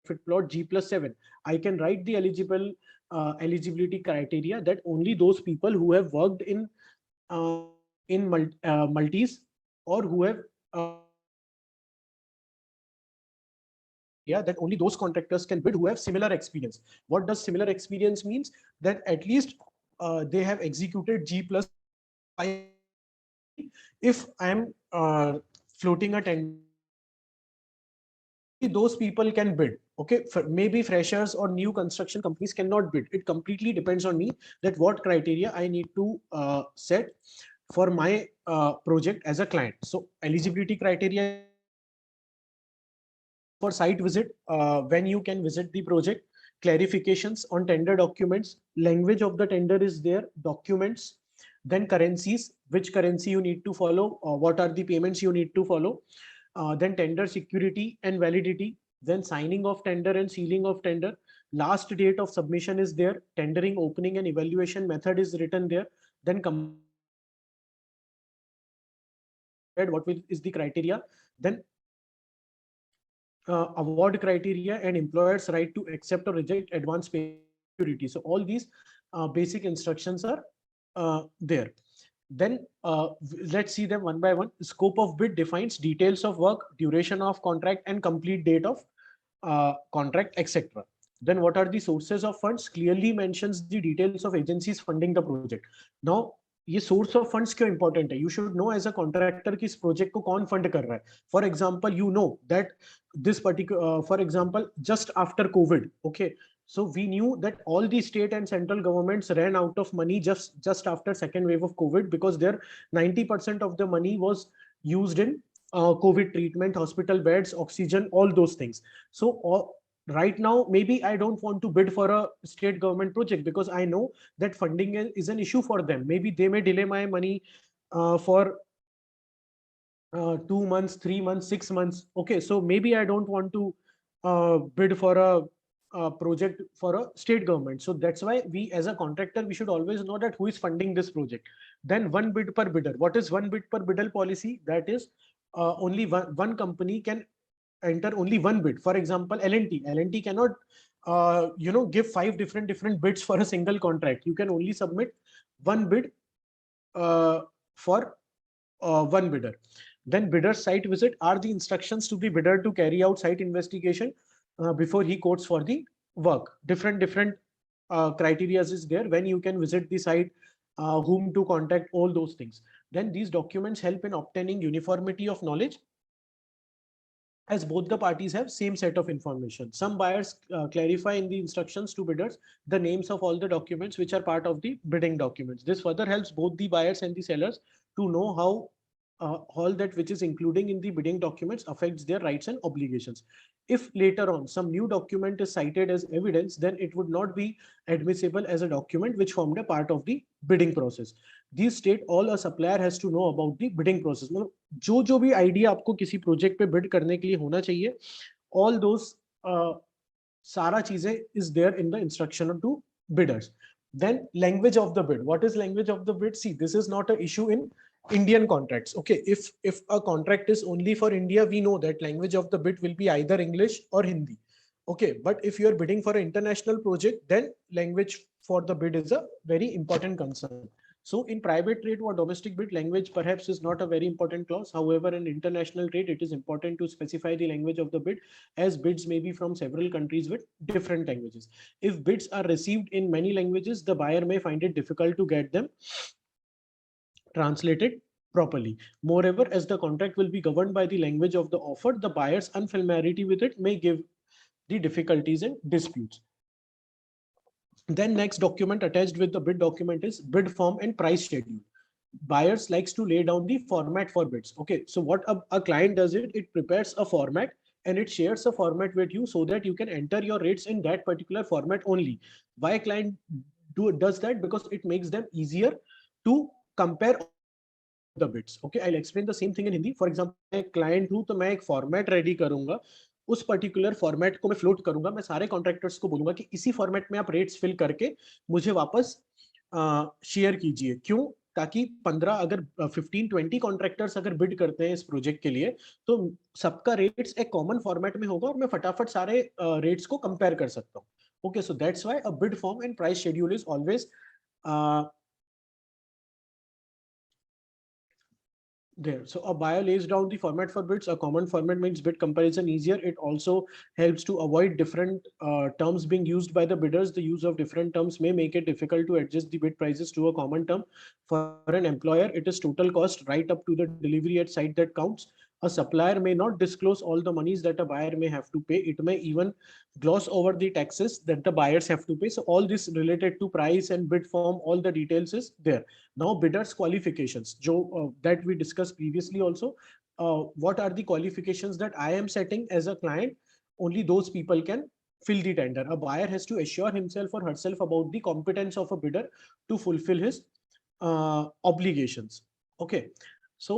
fit plot G+7, I can write the eligibility criteria that only those people who have worked in multis or who have yeah, that only those contractors can bid who have similar experience. What does similar experience means? That at least they have executed G+5. If I am floating a tender, those people can bid. Okay, maybe freshers or new construction companies cannot bid. It completely depends on me that what criteria I need to set for my project as a client. So eligibility criteria for site visit, when you can visit the project, clarifications on tender documents, language of the tender is there, documents, then currencies, which currency you need to follow, what are the payments you need to follow, then tender security and validity, then signing of tender and sealing of tender, last date of submission is there, tendering, opening and evaluation method is written there, then what is the criteria, then award criteria and employer's right to accept or reject advance payment. So all these basic instructions are there. Then let's see them one by one. Scope of bid defines details of work, duration of contract and complete date of contract, etc. Then what are the sources of funds? Clearly mentions the details of agencies funding the project. Now ये source of funds क्यों important है? You should know as a contractor कि इस project को कौन fund कर रहा है. For example, you know that this particular, for example, just after COVID, okay, so we knew that all the state and central governments ran out of money just after second wave of COVID, because their 90% of the money was used in COVID treatment, hospital beds, oxygen, all those things. So right now, maybe I don't want to bid for a state government project because I know that funding is an issue for them. Maybe they may delay my money for 2 months, 3 months, 6 months. Okay, so maybe I don't want to bid for a project for a state government. So that's why we as a contractor, we should always know that who is funding this project. Then one bid per bidder. What is one bid per bidder policy? That is only one company can enter only one bid. For example, L&T. L&T cannot give 5 different bids for a single contract. You can only submit one bid for one bidder. Then bidder site visit are the instructions to the bidder to carry out site investigation before he quotes for the work. Different criteria is there when you can visit the site, whom to contact, all those things. Then these documents help in obtaining uniformity of knowledge, as both the parties have same set of information. Some buyers clarify in the instructions to bidders the names of all the documents which are part of the bidding documents. This further helps both the buyers and the sellers to know how all that which is including in the bidding documents affects their rights and obligations. If later on some new document is cited as evidence, then it would not be admissible as a document which formed a part of the bidding process. These state all a supplier has to know about the bidding process. मतलब जो भी idea आपको किसी project पे bid करने के लिए होना चाहिए, all those सारा चीजें is there in the instruction to bidders. Then language of the bid. What is language of the bid? See, this is not an issue in Indian contracts. Okay, if a contract is only for India, we know that language of the bid will be either English or Hindi. Okay, but if you are bidding for an international project, then language for the bid is a very important concern. So in private trade or domestic bid, language perhaps is not a very important clause. However, in international trade, it is important to specify the language of the bid, as bids may be from several countries with different languages. If bids are received in many languages, the buyer may find it difficult to get them translated properly. Moreover, as the contract will be governed by the language of the offer, the buyer's unfamiliarity with it may give the difficulties and disputes. Then next document attached with the bid document is bid form and price schedule. Buyers likes to lay down the format for bids. Okay, so what a client does it prepares a format and it shares a format with you so that you can enter your rates in that particular format only. Why client does that? Because it makes them easier to compare the bids. Okay, I'll explain the same thing in Hindi. For example, मैं client हूँ तो मैं एक format ready करूंगा, उस particular format को मैं float करूंगा, मैं सारे कॉन्ट्रैक्टर्स को बोलूंगा कि इसी फॉर्मेट में आप रेट्स फिल करके मुझे वापस शेयर कीजिए। क्यों? ताकि 15 अगर 15-20 कॉन्ट्रैक्टर्स अगर बिड करते हैं इस प्रोजेक्ट के लिए तो सबका रेट्स एक कॉमन फॉर्मेट में होगा और मैं फटाफट सारे रेट्स को कंपेयर कर सकता हूँ। Okay, so that's why a bid form and price schedule is always there. So a buyer lays down the format for bids. A common format makes bid comparison easier. It also helps to avoid different terms being used by the bidders. The use of different terms may make it difficult to adjust the bid prices to a common term. For an employer, it is total cost right up to the delivery at site that counts. A supplier may not disclose all the monies that a buyer may have to pay. It may even gloss over the taxes that the buyers have to pay. So all this related to price and bid form, all the details is there. Now bidders qualifications, Joe, that we discussed previously also. What are the qualifications that I am setting as a client? Only those people can fill the tender. A buyer has to assure himself or herself about the competence of a bidder to fulfill his obligations. Okay. So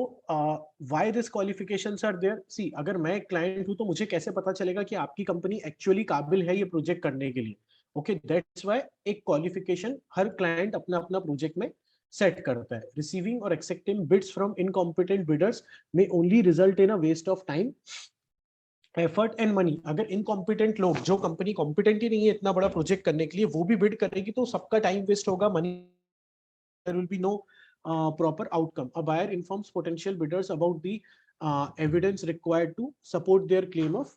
why these qualifications are there? See, अगर मैं client हूँ तो मुझे कैसे पता चलेगा कि आपकी कंपनी actually काबिल है ये प्रोजेक्ट करने के लिए? Okay, that's why एक qualification हर client अपना अपना प्रोजेक्ट में सेट करता है. Receiving or accepting bids from incompetent bidders may only result in a waste of time, effort and money. अगर इनकॉम्पिटेंट लोग, जो कंपनी कॉम्पिटेंट ही नहीं है इतना बड़ा प्रोजेक्ट करने के लिए, वो भी बिड करेगी तो सबका टाइम वेस्ट होगा, money, there will be no proper outcome. A buyer informs potential bidders about the evidence required to support their claim of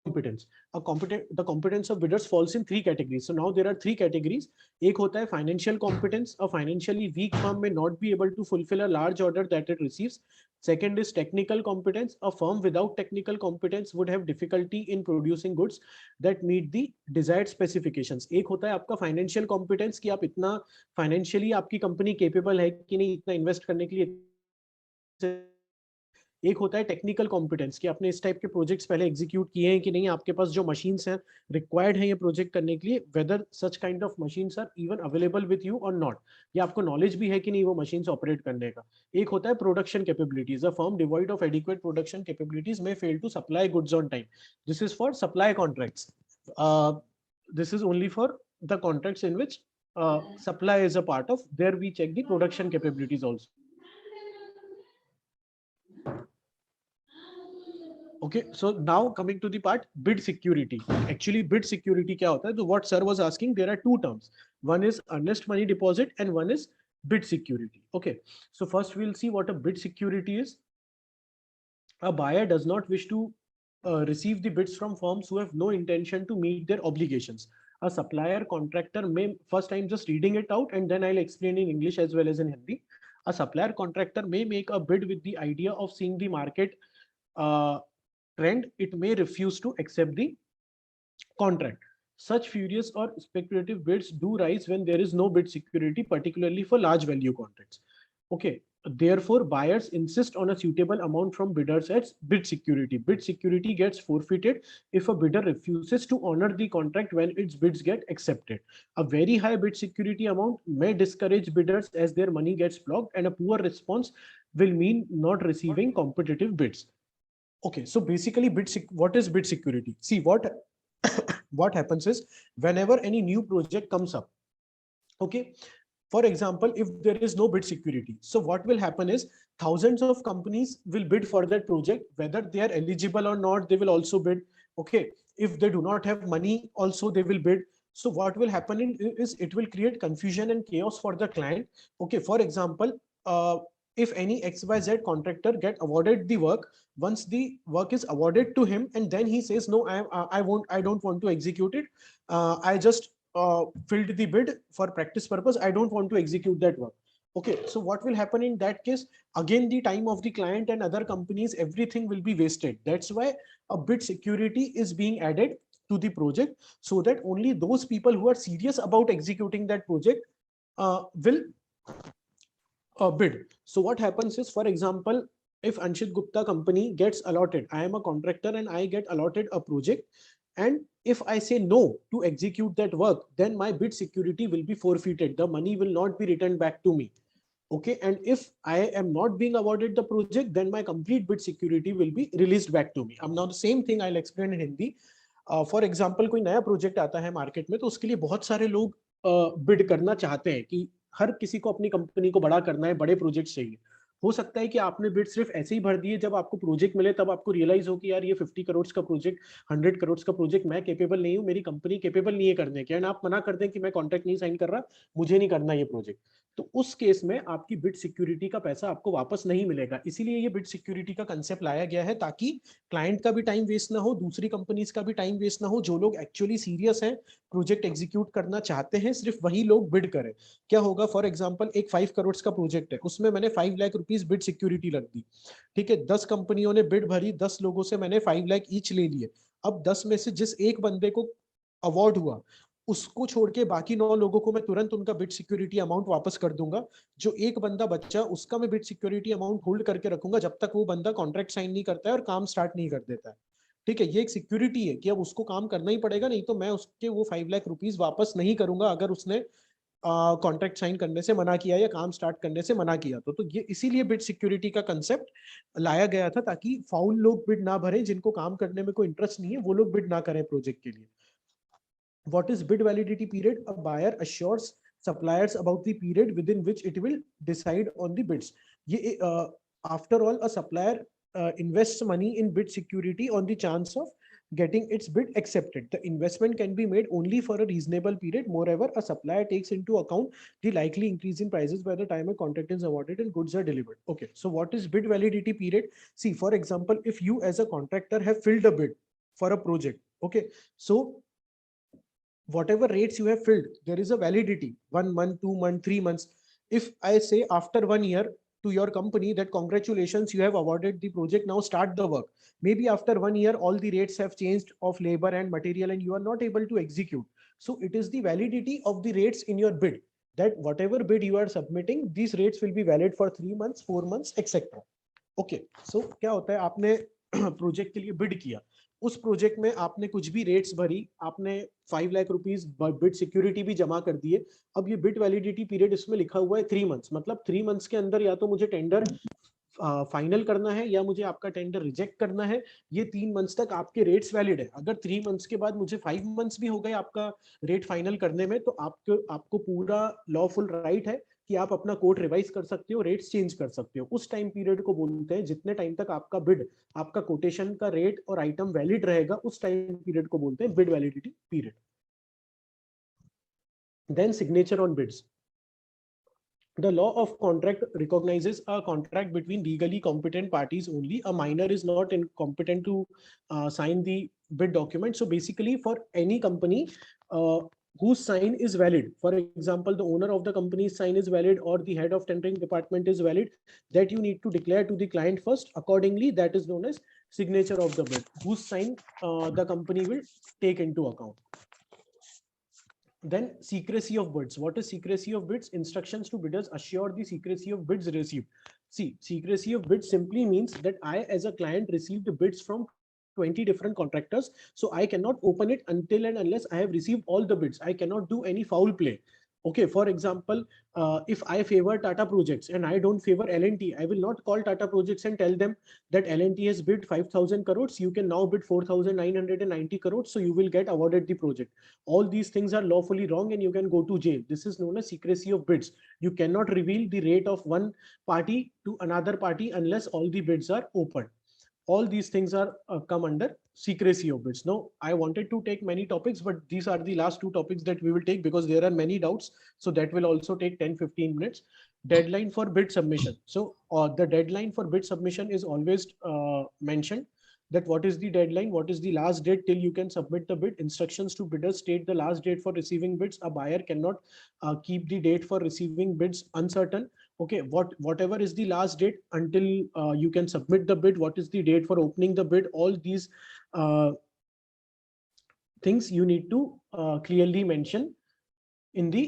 competence. The competence of bidders falls in three categories. So now there are three categories. एक होता है financial competence. A financially weak firm may not be able to fulfill a large order that it receives. Second is technical competence. A firm without technical competence would have difficulty in producing goods that meet the desired specifications. एक होता है आपका financial competence कि आप इतना financially आपकी company capable है कि नहीं इतना invest करने के लिए. एक होता है टेक्निकल कॉम्पिटेंस कि आपने इस टाइप के प्रोजेक्ट्स पहले एग्जीक्यूट किए हैं कि नहीं, आपके पास जो मशीन्स हैं रिक्वायर्ड हैं ये प्रोजेक्ट करने के लिए, whether such kind of machines are even available with you और नॉट, या आपको नॉलेज भी है कि नहीं वो मशीन्स ऑपरेट करने का. एक होता है production capabilities. A firm devoid of adequate production capabilities may fail to supply goods on time. This is for supply contracts. This is only for the contracts in which supply is a part of. There we check the production capabilities also. Okay, so now coming to the part bid security. Actually bid security क्या होता है? So what sir was asking, there are two terms. One is earnest money deposit and one is bid security. Okay, so first we'll see what a bid security is. A buyer does not wish to receive the bids from firms who have no intention to meet their obligations. A supplier contractor may, first I'm just reading it out and then I'll explain in English as well as in Hindi. A supplier contractor may make a bid with the idea of seeing the market trend. It may refuse to accept the contract. Such furious or speculative bids do rise when there is no bid security, particularly for large value contracts. Okay, therefore buyers insist on a suitable amount from bidders as bid security. Bid security gets forfeited if a bidder refuses to honor the contract when its bids get accepted. A very high bid security amount may discourage bidders as their money gets blocked, and a poor response will mean not receiving competitive bids. Okay, so basically what is bid security? See, what happens is whenever any new project comes up, okay, for example, if there is no bid security, so what will happen is thousands of companies will bid for that project, whether they are eligible or not, they will also bid. Okay, if they do not have money also they will bid. So what will happen is it will create confusion and chaos for the client. Okay, for example, if any XYZ contractor get awarded the work, once the work is awarded to him and then he says no, I don't want to execute it, I just filled the bid for practice purpose, I don't want to execute that work. Okay, so what will happen in that case? Again, the time of the client and other companies, everything will be wasted. That's why a bid security is being added to the project, so that only those people who are serious about executing that project will bid. So what happens is, for example, if Anshit Gupta company gets allotted, I am a contractor and I get allotted a project, and if I say no to execute that work, then my bid security will be forfeited. The money will not be returned back to me. Okay, and if I am not being awarded the project, then my complete bid security will be released back to me. Now the same thing I'll explain in Hindi. For example कोई नया project आता है market में, तो उसके लिए बहुत सारे लोग बिड करना चाहते हैं कि हर किसी को अपनी कंपनी को बड़ा करना है, बड़े प्रोजेक्ट चाहिए। हो सकता है कि आपने बिड सिर्फ ऐसे ही भर दिए, जब आपको प्रोजेक्ट मिले तब आपको रियलाइज हो कि यार ये 50 करोड़ का प्रोजेक्ट, 100 करोड़ का प्रोजेक्ट मैं कैपेबल नहीं हूँ, मेरी कंपनी कैपेबल नहीं है करने के, एंड आप मना कर दें कि मैं कॉन्ट्रैक्ट नहीं साइन कर रहा, मुझे नहीं करना ये प्रोजेक्ट। तो उस केस में आपकी बिड सिक्योरिटी का पैसा आपको वापस नहीं मिलेगा। इसीलिए ये बिड सिक्योरिटी का कंसेप्ट लाया गया है, ताकि क्लाइंट का भी टाइम वेस्ट ना हो, दूसरी कंपनीज का भी टाइम वेस्ट ना हो। जो लोग एक्चुअली सीरियस हैं, प्रोजेक्ट एग्जीक्यूट करना चाहते हैं, सिर्फ वही लोग बिड करें। क्या होगा, फॉर एग्जांपल एक 5 करोड़ का प्रोजेक्ट है, उसमें मैंने 5 लाख रुपीस बिड सिक्योरिटी रख दी। ठीक है, 10 कंपनियों ने बिड भरी, 10 लोगों से मैंने 5 लाख ईच ले लिए। अब 10 में से जिस एक बंदे को अवार्ड हुआ, उसको छोड़ के बाकी 9 लोगों को मैं तुरंत उनका बिड सिक्योरिटी अमाउंट वापस कर दूंगा। जो एक बंदा बच्चा, उसका मैं बिड सिक्योरिटी अमाउंट होल्ड करके रखूंगा जब तक वो बंदा कॉन्ट्रैक्ट साइन नहीं करता है और काम स्टार्ट नहीं कर देता है। ठीक है, ये एक सिक्योरिटी है कि अब उसको काम करना ही पड़ेगा, नहीं तो मैं उसके वो 5 लाख रुपीस वापस नहीं करूंगा अगर उसने कॉन्ट्रैक्ट साइन करने से मना किया या काम स्टार्ट करने से मना किया। तो ये इसीलिए बिड सिक्योरिटी का कंसेप्ट लाया गया था, ताकि फाउल लोग बिड ना भरें, जिनको काम करने में कोई इंटरेस्ट नहीं है वो लोग बिड ना करें प्रोजेक्ट के लिए। What is bid validity period? A buyer assures suppliers about the period within which it will decide on the bids. ये after all, a supplier invests money in bid security on the chance of getting its bid accepted. The investment can be made only for a reasonable period. Moreover, a supplier takes into account the likely increase in prices by the time a contract is awarded and goods are delivered. Okay, so what is bid validity period? See, for example, if you as a contractor have filled a bid for a project, okay, so whatever rates you have filled, there is a validity, 1 month, 2 month, 3 months. If I say after 1 year to your company that congratulations, you have awarded the project, now start the work. Maybe after 1 year, all the rates have changed of labor and material and you are not able to execute. So it is the validity of the rates in your bid, that whatever bid you are submitting, these rates will be valid for 3 months, 4 months, etc. Okay, so क्या होता है, आपने project के लिए bid किया, उस project में आपने कुछ भी रेट्स भरी, आपने 5 लाख रुपीस बिड सिक्योरिटी भी जमा कर दिए। अब ये बिड वैलिडिटी पीरियड इसमें लिखा हुआ है 3 मंथ्स, मतलब 3 मंथ्स के अंदर या तो मुझे टेंडर फाइनल करना है या मुझे आपका टेंडर रिजेक्ट करना है। ये 3 मंथ्स तक आपके रेट्स वैलिड है। अगर 3 मंथ्स के बाद मुझे 5 मंथ्स भी हो गए आपका रेट फाइनल करने में, तो आपको पूरा लॉफुल राइट है कि आप अपना कोड रिवाइज कर सकते हो, रेट्स चेंज कर सकते हो। उस टाइम पीरियड को बोलते हैं, जितने टाइम तक आपका बिड, आपका कोटेशन का रेट और आइटम वैलिड रहेगा, उस टाइम पीरियड को बोलते हैं bid validity period. Then signature on bids. The law of contract recognizes a contract between legally competent parties only. A minor is not incompetent to sign the bid document. So basically, for any company whose sign is valid, for example, the owner of the company's sign is valid or the head of tendering department is valid, that you need to declare to the client first. Accordingly, that is known as signature of the bid, whose sign the company will take into account. Then secrecy of bids. What is secrecy of bids? Instructions to bidders assure the secrecy of bids received. See, secrecy of bids simply means that I as a client received bids from 20 different contractors, so I cannot open it until and unless I have received all the bids. I cannot do any foul play. Okay, for example, if I favor Tata Projects and I don't favor L&T, I will not call Tata Projects and tell them that L&T has bid 5,000 crores, you can now bid 4,990 crores, so you will get awarded the project. All these things are lawfully wrong and you can go to jail. This is known as secrecy of bids. You cannot reveal the rate of one party to another party unless all the bids are open. All these things are come under secrecy of bids. Now, I wanted to take many topics, but these are the last 2 topics that we will take because there are many doubts. So that will also take 10-15 minutes. Deadline for bid submission. So the deadline for bid submission is always mentioned. That what is the deadline, what is the last date till you can submit the bid. Instructions to bidders state the last date for receiving bids. A buyer cannot keep the date for receiving bids uncertain. Okay, whatever is the last date until you can submit the bid, what is the date for opening the bid, all these things you need to clearly mention in the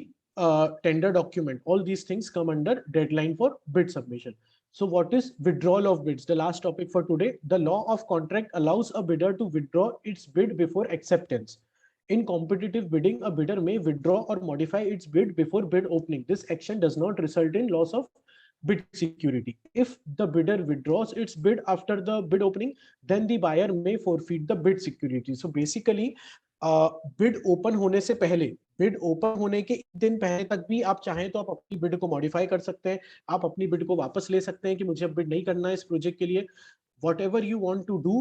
tender document. All these things come under deadline for bid submission. So what is withdrawal of bids? The last topic for today. The law of contract allows a bidder to withdraw its bid before acceptance. In competitive bidding, a bidder may withdraw or modify its bid before bid opening. This action does not result in loss of bid security. If the bidder withdraws its bid after the bid opening, then the buyer may forfeit the bid security. So basically, bid open होने से पहले, bid open होने के एक दिन पहले तक भी आप चाहें तो आप अपनी बिड को मॉडिफाई कर सकते हैं, आप अपनी बिड को वापस ले सकते हैं कि मुझे अब बिड नहीं करना है इस प्रोजेक्ट के लिए. Whatever you want to do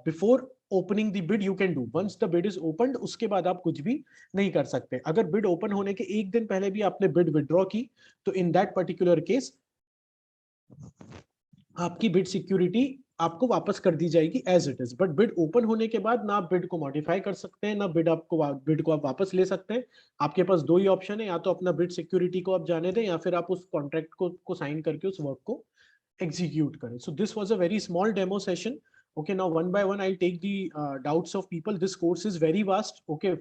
before opening the bid you can do. Once the bid is opened, उसके बाद आप कुछ भी नहीं कर सकते. अगर बिड ओपन होने के एक दिन पहले भी आपने बिड विड्रॉ की, तो इन दैट पर्टिकुलर केस आपकी बिड सिक्योरिटी आपको वापस कर दी जाएगी as it is. But bid open होने के बाद ना आप बिड को मॉडिफाई कर सकते हैं, ना बिड को आप वापस ले सकते हैं. आपके पास दो ही ऑप्शन है, या तो अपना बिड सिक्योरिटी को आप जाने दें, या फिर आप उस कॉन्ट्रैक्ट को साइन करके उस वर्क को execute करें. So this was a very small demo session. Okay, now one by one I'll take the doubts of people. This course is very vast. Okay,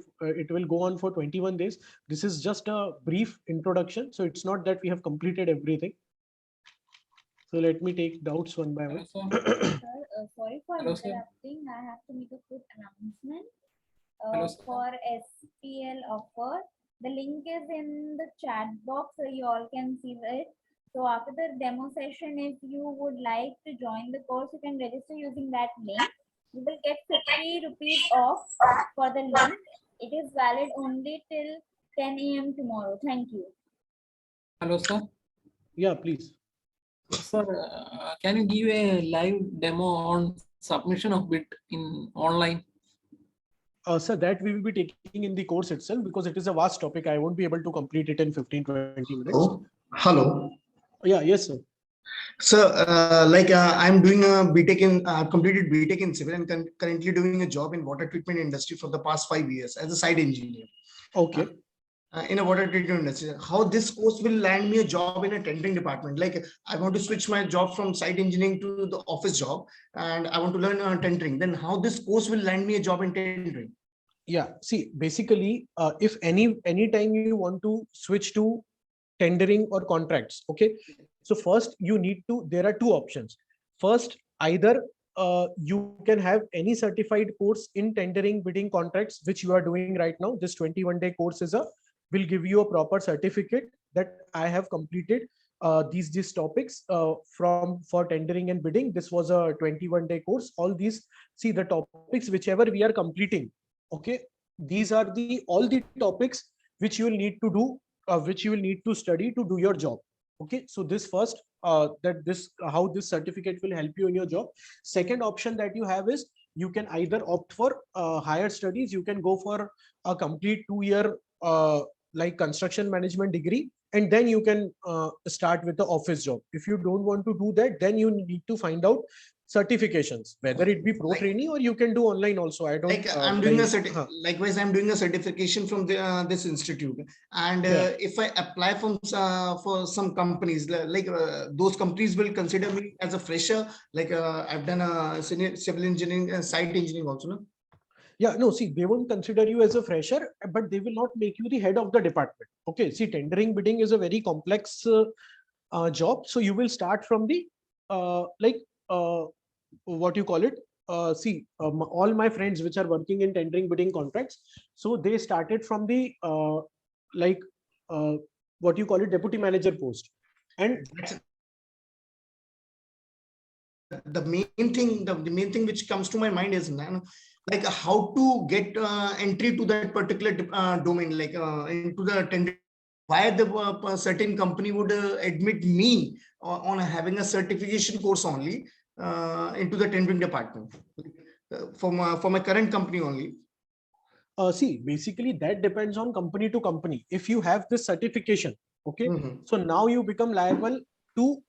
it will go on for 21 days. This is just a brief introduction, so it's not that we have completed everything. So let me take doubts one by one. Sir, sorry for Hello, sir. interrupting. I have to make a quick announcement. Hello, sir. For SPL offer, the link is in the chat box, so you all can see it. So after the demo session, if you would like to join the course, you can register using that link. You will get 50 rupees off for the link. It is valid only till 10 AM tomorrow. Thank you. Hello, sir. Yeah, please. Sir, can you give a live demo on submission of bid in online? Sir, that we will be taking in the course itself, because it is a vast topic. I won't be able to complete it in 15-20 minutes. Oh, hello. Yeah, yes, sir. Sir, I'm doing a BTech in, completed BTech in civil and currently doing a job in water treatment industry for the past 5 years as a site engineer. Okay. In a water treatment industry. How this course will land me a job in a tendering department? Like I want to switch my job from site engineering to the office job, and I want to learn tendering. Then how this course will land me a job in tendering? Yeah, see, basically, if any time you want to switch to tendering or contracts, okay, so first you need to, there are two options. First, either you can have any certified course in tendering, bidding, contracts, which you are doing right now. This 21-day course will give you a proper certificate that I have completed these topics for tendering and bidding. This was a 21-day course. All these, see, the topics whichever we are completing, okay, these are all the topics which you will need to do, which you will need to study to do your job. Okay, so this first, how this certificate will help you in your job. Second option that you have is you can either opt for higher studies. You can go for a complete 2-year like construction management degree, and then you can start with the office job. If you don't want to do that, then you need to find out certifications, whether it be pro trainee or you can do online also. I don't Like I'm doing likewise I'm doing a certification from this institute, and if I apply for some companies, those companies will consider me as a fresher. Like I've done a civil engineering and site engineering also, no? Yeah, no, see, they won't consider you as a fresher, but they will not make you the head of the department. Okay, see, tendering bidding is a very complex job. So you will start from the what you call it. All my friends which are working in tendering bidding contracts, so they started from the what you call it, deputy manager post. And the main thing which comes to my mind is like how to get entry to that particular domain, like into the tender. Why the certain company would admit me on having a certification course only into the tendering department for my current company only. See, basically that depends on company to company. If you have this certification, okay, so now you become liable to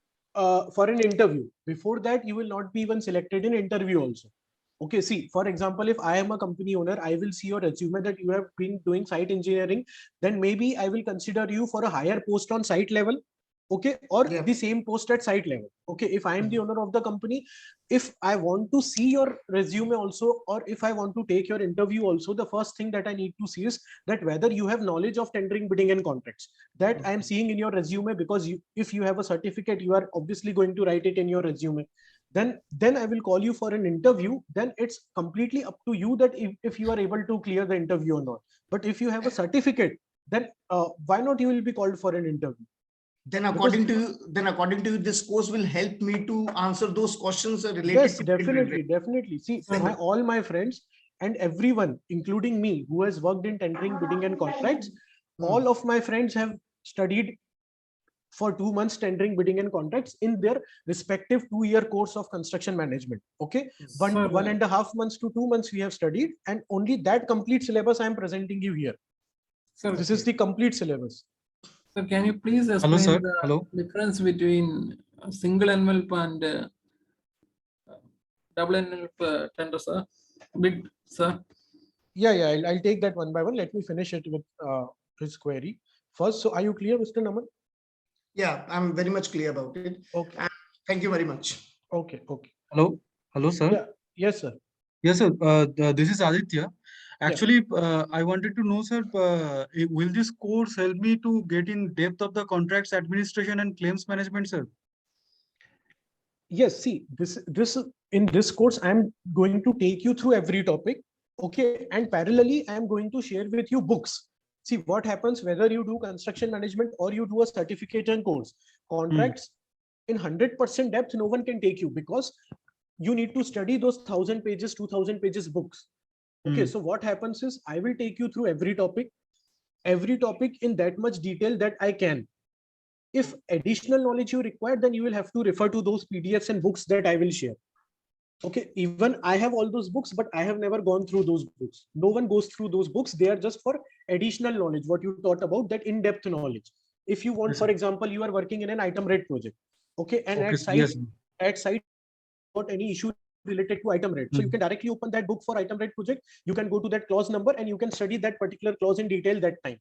for an interview. Before that, you will not be even selected in interview also. Okay, see, for example, if I am a company owner, I will see your resume that you have been doing site engineering, then maybe I will consider you for a higher post on site level. okay, or Yeah. the same post at site level. Okay, if I am the owner of the company, if I want to see your resume also, or if I want to take your interview also, the first thing that I need to see is that whether you have knowledge of tendering, bidding, and contracts. That I am seeing in your resume, because if you have a certificate, you are obviously going to write it in your resume. Then I will call you for an interview. Then it's completely up to you that if you are able to clear the interview or not. But if you have a certificate, then why not you will be called for an interview? Then according to you, this course will help me to answer those questions related Yes, to definitely. See, Sir. all my friends and everyone, including me, who has worked in tendering, bidding, and contracts, all of my friends have studied for 2 months tendering, bidding, and contracts in their respective 2-year course of construction management. Okay, Sir, 1.5 months to 2 months we have studied, and only that complete syllabus I am presenting you here. Sir, This is the complete syllabus. sir, can you please Hello, explain sir. the Hello. difference between single envelope and double envelope tender, sir? Bid, sir. Yeah, I'll take that one by one. Let me finish it with his query first. So are you clear, Mr. Naman? Yeah, I'm very much clear about it. Okay. And thank you very much. Okay. Hello, sir. Yeah. Yes, sir. Yes, sir. This is Aditya. Actually, I wanted to know, sir, will this course help me to get in depth of the contracts administration and claims management, sir? Yes, see, this in this course, I'm going to take you through every topic. Okay, and parallelly, I'm going to share with you books. See what happens whether you do construction management or you do a certification course. Contracts in 100% depth, no one can take you, because you need to study those 1,000 pages, 2,000 pages books. Okay, so what happens is I will take you through every topic in that much detail that I can. If additional knowledge you require, then you will have to refer to those PDFs and books that I will share. Okay, even I have all those books, but I have never gone through those books. No one goes through those books. They are just for additional knowledge, what you taught about, that in-depth knowledge. If you want, Yes, for sir. example, you are working in an item rate project. Okay, and Okay, at yes. site, got any issue related to item rate. So you can directly open that book for item rate project. You can go to that clause number and you can study that particular clause in detail that time.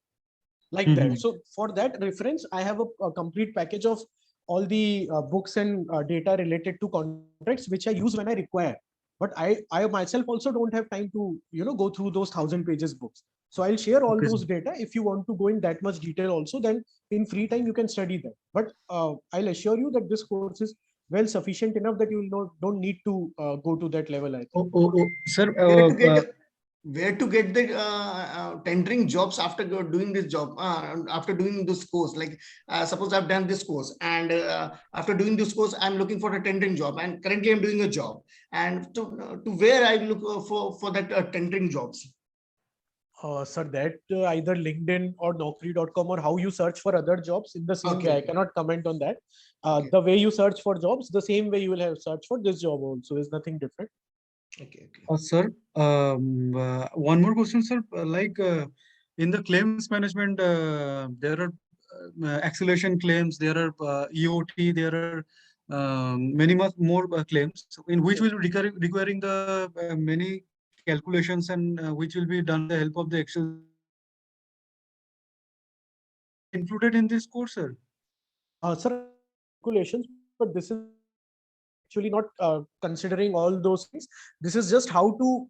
Like that. So for that reference, I have a complete package of all the books and data related to contracts, which I use when I require. But I myself also don't have time to, go through those 1,000 pages books. So I'll share all Okay, those sir. data. If you want to go in that much detail also, then in free time, you can study that. But I'll assure you that this course is well sufficient enough that you will don't need to go to that level, I think. Sir, Where to get the tendering jobs after doing this job, after doing this course? Like suppose I've done this course, and after doing this course, I'm looking for a tendering job, and currently I'm doing a job. And to where I look for that tendering jobs? Sir, that either LinkedIn or Naukri.com, or how you search for other jobs in the same way. I cannot comment on that. The way you search for jobs, the same way you will have searched for this job also. Is nothing different. Okay. Sir, one more question, sir. In the claims management, there are acceleration claims, there are EOT, there are many more claims, in which will be requiring the many calculations, and which will be done with the help of the Excel. Included in this course, sir? Sir, calculations, but this is actually not considering all those things. This is just how to,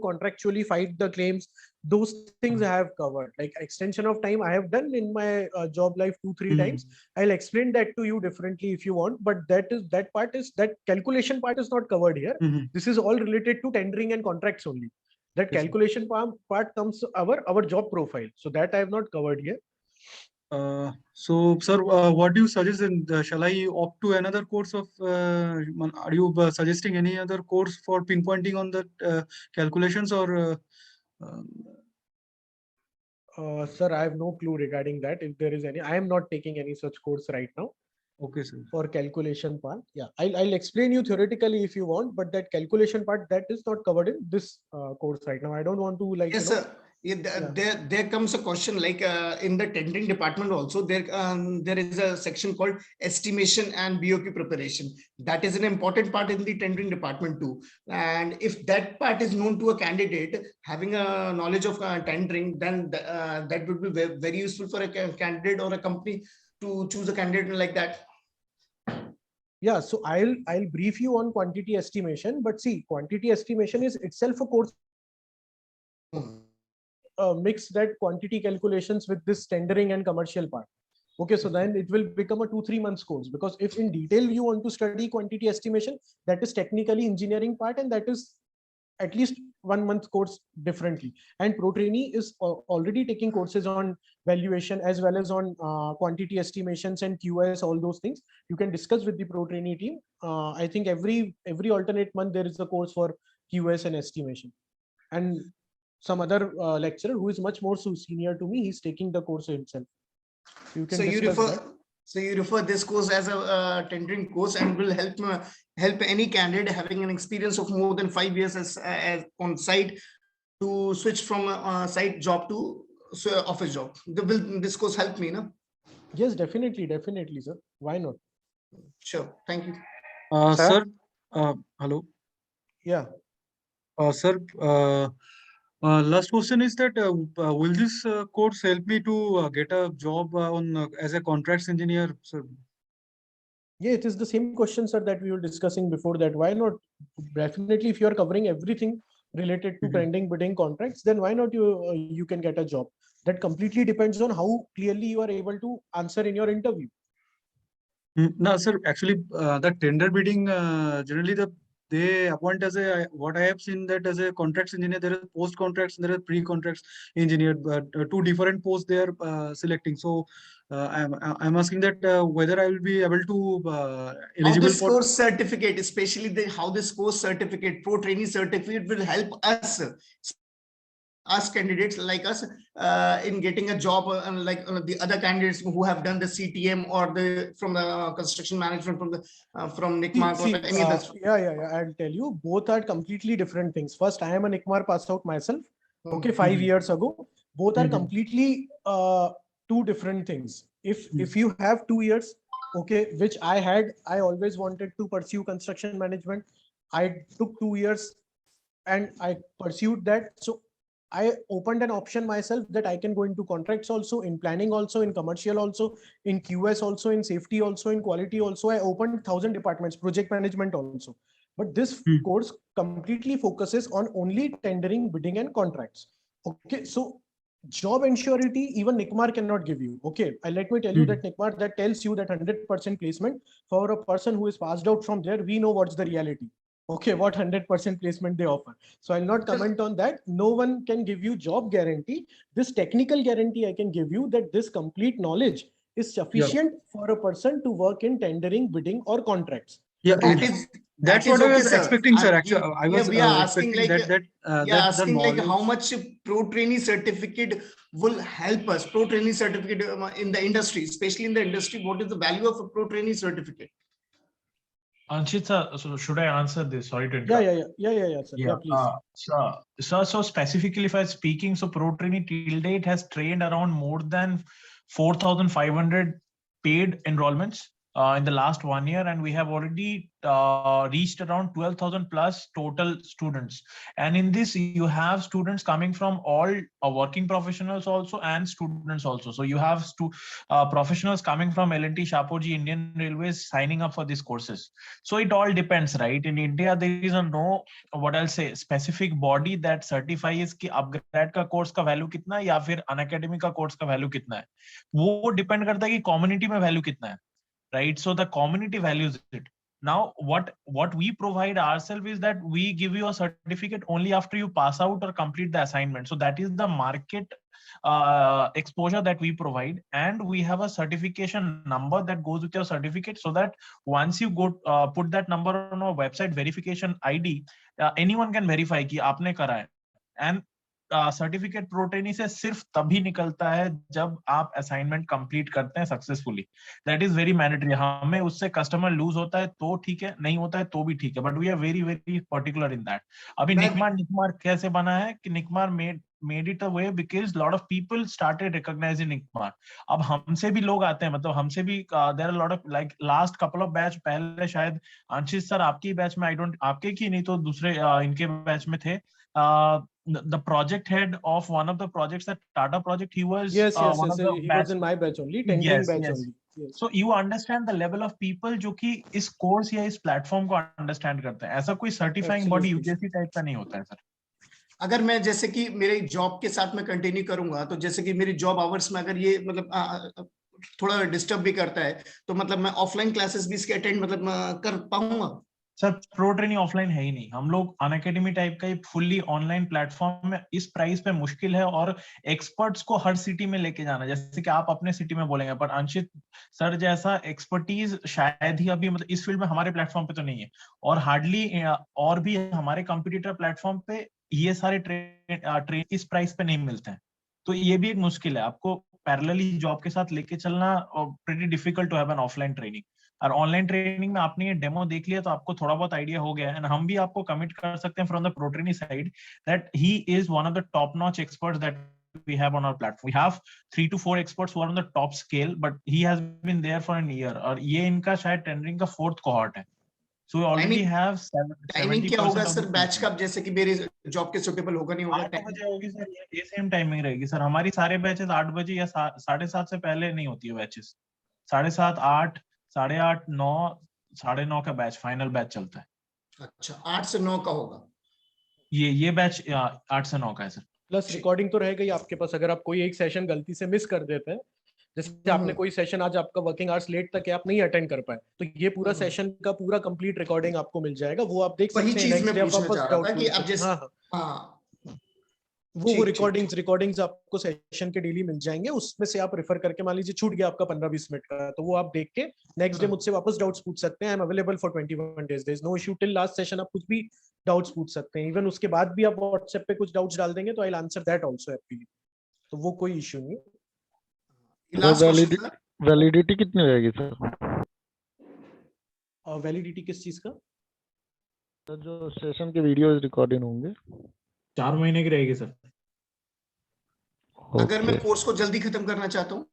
contractually fight the claims. Those things I have covered. Like extension of time, I have done in my job life 2-3 times. I'll explain that to you differently if you want, but that calculation part is not covered here. This is all related to tendering and contracts only. That Yes, sir. calculation part comes our job profile. So that I have not covered here. So, sir, what do you suggest? Shall I opt to another course of? Are you suggesting any other course for pinpointing on the calculations, or? Sir, I have no clue regarding that. If there is any, I am not taking any such course right now. Okay, sir. For calculation part, yeah, I'll explain you theoretically if you want, but that calculation part, that is not covered in this course right now. I don't want to Yes, sir. There comes a question, like in the tendering department also, there is a section called estimation and BOQ preparation. That is an important part in the tendering department too. And if that part is known to a candidate having a knowledge of tendering, then that would be very useful for a candidate or a company to choose a candidate like that? Yeah, so I'll brief you on quantity estimation, but see, quantity estimation is itself a course. Mix that quantity calculations with this tendering and commercial part. Okay, so then it will become a 2-3 months course, because if in detail you want to study quantity estimation, that is technically engineering part, and that is at least 1 month course differently. And ProTrainee is already taking courses on valuation as well as on quantity estimations and QoS, all those things. You can discuss with the ProTrainee team. I think every alternate month there is a course for QoS and estimation. And some other lecturer who is much more senior to me, he's taking the course himself. You can So you discuss refer, that. so you refer this course as a tendering course, and will help any candidate having an experience of more than 5 years as on site to switch from a site job to office job. Will this course help me, no? Yes, definitely, sir. Why not? Sure, thank you. Sir, hello. Yeah. Sir, last question is that will this course help me to get a job on as a contracts engineer, sir? Yeah, it is the same question, sir, that we were discussing before that. Why not? Definitely, if you are covering everything related to tendering, bidding, contracts, then why not you can get a job? That completely depends on how clearly you are able to answer in your interview. No, sir. Actually, the tender bidding generally they appoint as a, what I have seen, that as a contracts engineer, there are post contracts and there are pre-contracts engineer, but two different posts they are selecting. So I'm asking that whether I will be able to How eligible this for. course certificate, especially how this course certificate, ProTrainee certificate, will help us candidates like us in getting a job, like the other candidates who have done the CTM or from the construction management from NICMARC or any other. Yeah. I'll tell you, both are completely different things. First, I am a NICMAR pass out myself. Okay, 5 years ago. Both are completely two different things. If you have 2 years, okay, which I always wanted to pursue construction management. I took 2 years and I pursued that. So I opened an option myself that I can go into contracts also, in planning also, in commercial also, in QS also, in safety also, in quality also. I opened 1,000 departments, project management also. But this course completely focuses on only tendering, bidding, and contracts. Okay, so job insurity, even NICMAR cannot give you. Okay, let me tell you that NICMAR that tells you that 100% placement for a person who is passed out from there, we know what's the reality. Okay, what 100% placement they offer. So I'll not comment on that. No one can give you job guarantee. This technical guarantee I can give you that this complete knowledge is sufficient for a person to work in tendering, bidding, or contracts. Yeah, That that's is what I okay, was sir. expecting, sir. Actually, I was we are asking expecting like asking the like how knowledge. much ProTrainee certificate will help us. ProTrainee certificate in the industry, especially in the industry. What is the value of a ProTrainee certificate? Anshit sir, so should I answer this? Sorry to interrupt. Yeah, sir. Yeah, please. So specifically if I'm speaking, so ProTrainee till date has trained around more than 4,500 paid enrollments in the last 1 year, and we have already reached around 12,000 plus total students. And in this, you have students coming from all working professionals also and students also. So you have professionals coming from L&T, Shapoorji, Indian Railways signing up for these courses. So it all depends, right? In India, there is no, what I'll say, specific body that certifies कि upgrad का course का value कितना है या फिर unacademy का course का value कितना है. वो depend करता है कि community में value कितना है. Right, so the community values it. Now what we provide ourselves is that we give you a certificate only after you pass out or complete the assignment. So that is the market exposure that we provide, and we have a certification number that goes with your certificate, so that once you go put that number on our website verification ID, anyone can verify कि आपने करा है. And certificate ProTrainee से सिर्फ तभी निकलता है जब आप असाइनमेंट कंप्लीट करते हैं successfully. That is very mandatory. हमें उससे कस्टमर लूज होता है तो ठीक है, नहीं होता है तो भी ठीक है, but we are very very particular in that. अभी निकमार कैसे बना है कि निकमार made it a way because lot of people started recognizing NICMAR. अब हमसे भी लोग आते हैं, मतलब हमसे भी there are a lot of like last couple of batch पहले शायद अंशित सर आपकी बैच में आपके की नहीं तो दूसरे इनके बैच में थे. The project head of one of the projects, that Tata project, he was yes, one of the he was in my batch only, tendering batch only. So you understand the level of people जो कि इस course या इस platform को understand करते हैं. ऐसा कोई certifying body Absolutely. UGC type का नहीं होता है सर. अगर मैं जैसे कि मेरे जॉब के साथ में कंटिन्यू करूंगा, तो जैसे कि मेरी जॉब आवर्स में अगर ये मतलब थोड़ा डिस्टर्ब भी करता है, तो मतलब मैं ऑफलाइन क्लासेस भी इसके अटेंड मतलब कर पाऊंगा? सर प्रो ट्रेनिंग ऑफलाइन है ही नहीं. हम लोग अनअकैडमी टाइप का फुल्ली ऑनलाइन प्लेटफॉर्म में इस प्राइस पे मुश्किल है, और एक्सपर्ट्स को हर सिटी में लेके जाना, जैसे कि आप अपने सिटी में बोलेंगे, पर अंशित सर जैसा एक्सपर्टीज शायद ही अभी मतलब इस फील्ड में हमारे प्लेटफॉर्म पे तो नहीं है, और हार्डली और भी हमारे कंपटीटर प्लेटफॉर्म पे ये सारे ट्रेन इस प्राइस पे नहीं मिलते हैं. तो ये भी एक मुश्किल है, आपको पैरेलली जॉब के साथ लेके चलना, pretty difficult to have an offline training. और ऑनलाइन ट्रेनिंग में आपने ये डेमो देख लिया तो आपको थोड़ा बहुत आइडिया हो गया है, एंड हम भी आपको कमिट कर सकते हैं from the protrainee side that he is one of the top notch experts that we have on our platform. We have 3 to 4 experts who are on the top scale, but he has been there for an year, और ये इनका शायद tendering का 4th cohort है. So we already have timing क्या होगा sir batch का? जैसे कि मेरे जॉब के सुटेबल होगा नहीं होगा? 8 बजे होगी सर, ये सेम टाइमिंग रहेगी सर. हमारी सारे बैचेस 8 बजे या 7:30 से पहले नहीं होती है बैचेस. 7:30, 8, 8:30, 9, 9:30 का बैच, फाइनल बैच चलता है. अच्छा, 8 से 9 का होगा ये बैच 8 से 9 का है सर. प्लस रिकॉर्डिंग तो रहेगा ही आपके पास. अगर आप कोई एक सेशन गलती से मिस कर देते हैं, जैसे आपने कोई सेशन आज आपका वर्किंग आवर्स लेट तक है, आप नहीं अटेंड कर पाए, तो ये पूरा सेशन का पूरा कंप्लीट रिकॉर्डिंग आपको मिल जाएगा. वो आप देख सकते हैं. वही चीज मैं नेक्स्ट डे आप पूछना वापस चाह रहा था डाउट कि अब जैसे हाँ वो ठीक, रिकॉर्डिंग्स आपको सेशन के डेली मिल जाएंगे. उसमें से आप रेफर करके, मान लीजिए छूट गया आपका 15-20 मिनट का, तो वो आप देख के नेक्स्ट डे मुझसे वापस डाउट्स पूछ सकते हैं. I am available for 21 days. There is no issue till last session. आप कुछ भी डाउट्स पूछ सकते हैं. इवन उसके बाद भी आप व्हाट्सएप पे कुछ डाउट्स डाल देंगे तो I will answer that also happily. तो वो कोई इशू नहीं है. लास्ट क्वेश्चन सर, वैलिडिटी कितनी रहेगी सर? वैलिडिटी किस चीज का? सर जो सेशन के वीडियोस रिकॉर्डिंग होंगे 4 महीने की रहेगी सर. अगर मैं कोर्स को जल्दी खत्म करना चाहता हूँ?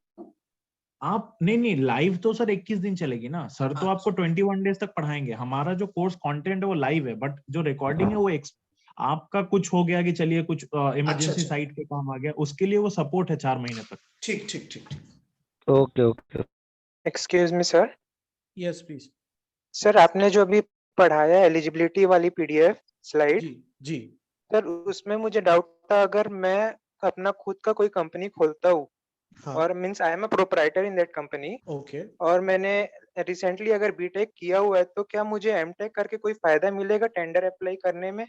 आप नहीं, लाइव तो सर 21 दिन चलेगी ना सर. तो आपको 21 डेज तक पढ़ाएंगे. हमारा जो कोर्स कंटेंट है वो लाइव है, बट जो रिकॉर्डिंग है वो आपका कुछ हो गया कि चलिए कुछ इमरजेंसी साइट पे काम आ गया, उसके लिए वो सपोर्ट है 4 महीने तक. ठीक ठीक ठीक. Okay. Excuse me sir. Yes please. Sir आपने जो अभी पढ़ाया एलिजिबिलिटी वाली पीडीएफ स्लाइड, जी सर उसमें मुझे डाउट था, अगर मैं अपना खुद का कोई कंपनी खोलता हूँ, और means I am a proprietor in that company, okay, और मैंने रिसेंटली अगर बीटेक किया हुआ है, तो क्या मुझे एमटेक करके कोई फायदा मिलेगा टेंडर अप्लाई करने में?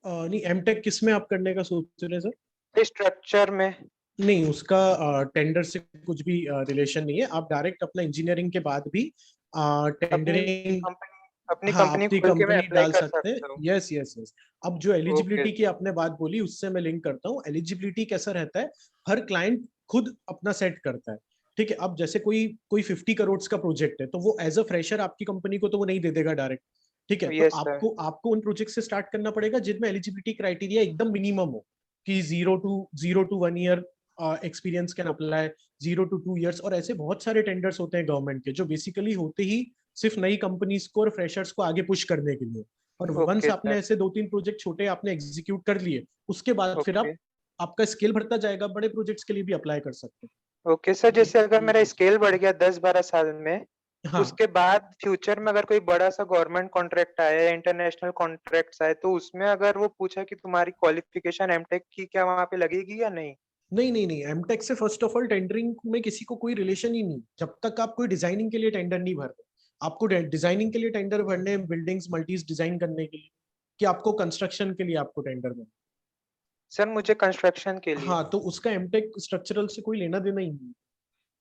नहीं, एमटेक किस में आप करने का सोच रहे हैं सर? स्ट्रक्चर में. नहीं, उसका टेंडर से कुछ भी रिलेशन नहीं है. आप डायरेक्ट अपना इंजीनियरिंग के बाद भी टेंडरिंग अपनी कंपनी खोल के मैं अप्लाई डाल कर सकते हैं. सकता हूँ. यस. अब जो एलिजिबिलिटी की आपने बात बोली, उससे मैं लिंक करता हूँ. एलिजिबिलिटी कैसा रहता है, हर क्लाइंट खुद अपना सेट करता है. ठीक है. अब जैसे कोई 50 करोड़ का प्रोजेक्ट है, तो वो एज अ फ्रेशर आपकी कंपनी को तो वो नहीं दे देगा डायरेक्ट. ठीक है. Yes, तो आपको उन प्रोजेक्ट से स्टार्ट करना पड़ेगा जिनमें एलिजिबिलिटी क्राइटेरिया एकदम मिनिमम हो, कि 0 to 1 year experience can apply, 0 to 2 years. और ऐसे बहुत सारे टेंडर्स होते हैं गवर्नमेंट के, जो बेसिकली होते ही सिर्फ नई कंपनीज को और फ्रेशर्स को आगे पुश करने के लिए. और वंस आपने ऐसे 2-3 प्रोजेक्ट छोटे आपने एग्जीक्यूट कर लिए, उसके बाद फिर आपका स्केल बढ़ता जाएगा. बड़े प्रोजेक्ट्स के लिए भी अप्लाई कर सकते हैं. ओके सर, जैसे अगर मेरा स्केल बढ़ गया 10-12 साल में, उसके बाद फ्यूचर में अगर कोई बड़ा सा गवर्नमेंट कॉन्ट्रैक्ट आया, इंटरनेशनल कॉन्ट्रैक्ट्स आए, तो उसमें अगर वो पूछा कि तुम्हारी क्वालिफिकेशन एमटेक की, क्या वहां पे लगेगी या नहीं? नहीं, एमटेक से फर्स्ट ऑफ ऑल टेंडरिंग में किसी को कोई रिलेशन ही नहीं. जब तक आप कोई डिजाइनिंग के लिए टेंडर नहीं भर रहे. आपको डिजाइनिंग के लिए टेंडर भरने, बिल्डिंग्स मल्टीज डिजाइन करने के लिए, कि आपको कंस्ट्रक्शन के लिए आपको टेंडर भरना? सर मुझे कंस्ट्रक्शन के लिए. हाँ, तो उसका एमटेक स्ट्रक्चरल से कोई लेना देना ही नहीं.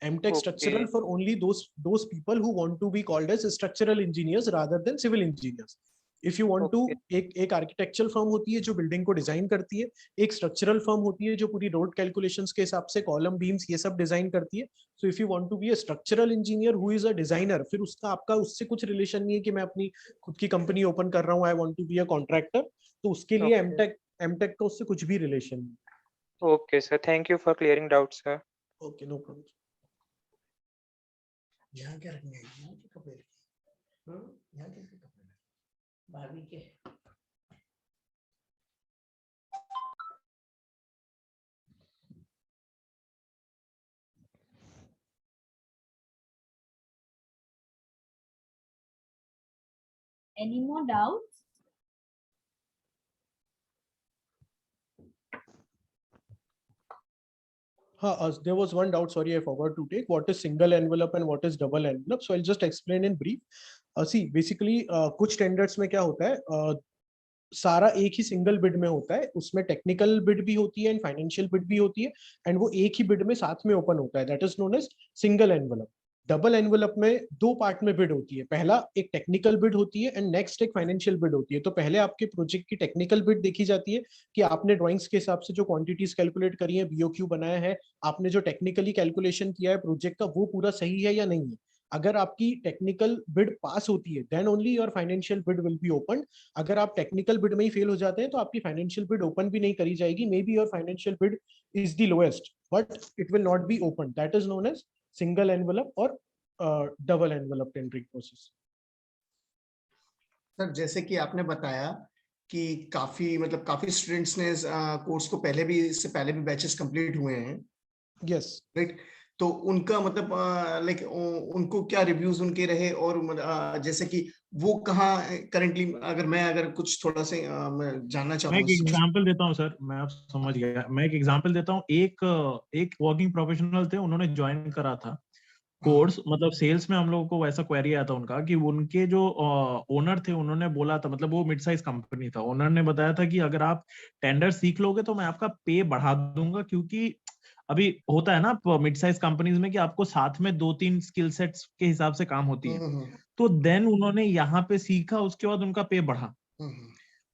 MTech structural for only those people who want to be called as structural engineers rather than civil engineers. If you want to, एक आर्किटेक्चरल फर्म होती है जो बिल्डिंग को डिजाइन करती है, एक स्ट्रक्चरल फर्म होती है जो पूरी रोड कैलकुलेशंस के हिसाब से कॉलम बीम्स ये सब डिजाइन करती है. So if you want to be a structural engineer who is a designer, फिर उसका आपका उससे कुछ रिलेशन नहीं है कि मैं अपनी खुद की कंपनी ओपन कर रहा हूँ, I want to be a contractor. तो उसके लिए एमटेक का उससे कुछ भी रिलेशन नहीं. Okay sir, thank you for clearing doubt sir. Okay, no problem. यहाँ क्या रखने हैं? यहाँ के कपड़े रखे हैं? यहाँ किसके कपड़े रखे? भाभी के. Any more doubts? There was one doubt, sorry, I forgot to take. What is single envelope and what is double envelope? So I'll just explain in brief. See, basically, कुछ टेंडर्स में क्या होता है, सारा एक ही सिंगल बिड में होता है, उसमें टेक्निकल बिड भी होती है एंड फाइनेंशियल बिड भी होती है, एंड वो एक ही बिड में साथ में ओपन होता है, that is known as single envelope. Double envelope में दो पार्ट में बिड होती है, पहला एक टेक्निकल बिड होती है एंड नेक्स्ट एक फाइनेंशियल बिड होती है. तो पहले आपके प्रोजेक्ट की टेक्निकल बिड देखी जाती है कि आपने ड्राइंग्स के हिसाब से जो क्वांटिटीज कैलकुलेट करी है, बीओक्यू बनाया है, आपने जो टेक्निकली कैलकुलेशन किया है प्रोजेक्ट का, वो पूरा सही है या नहीं है. अगर आपकी टेक्निकल बिड पास होती है then only your financial bid will be open. अगर आप टेक्निकल बिड में ही फेल हो जाते हैं तो आपकी फाइनेंशियल बिड ओपन भी नहीं करी जाएगी. Maybe your financial bid is the lowest but it will not be open. That is known as single envelope और double envelope tendering process. Sir जैसे कि आपने बताया कि काफी स्टूडेंट्स ने कोर्स को इससे पहले भी बैचेस कंप्लीट हुए हैं. Yes, right. तो उनका लाइक उनको क्या रिव्यूज उनके रहे, और जैसे कि वो कहाँ करंटली, अगर कुछ थोड़ा सा मैं जानना चाहूँ. मैं एक एग्जांपल देता हूँ सर, मैं आप समझ गया. मैं एक एग्जांपल देता हूँ. एक वर्किंग प्रोफेशनल थे, उन्होंने ज्वाइन करा था कोर्स. मतलब सेल्स में हम लोगों को वैसा क्वेरी आया था उनका कि उनके जो ओनर थे, उन्होंने बोला था, मतलब वो मिड साइज कंपनी था, ओनर ने बताया था कि अगर आप टेंडर सीख लोगे तो मैं आपका पे बढ़ा दूंगा, क्योंकि अभी होता है ना मिड साइज कंपनीज में कि आपको साथ में 2-3 स्किल सेट्स के हिसाब से काम होती है. तो देन उन्होंने यहाँ पे सीखा, उसके बाद उनका पे बढ़ा.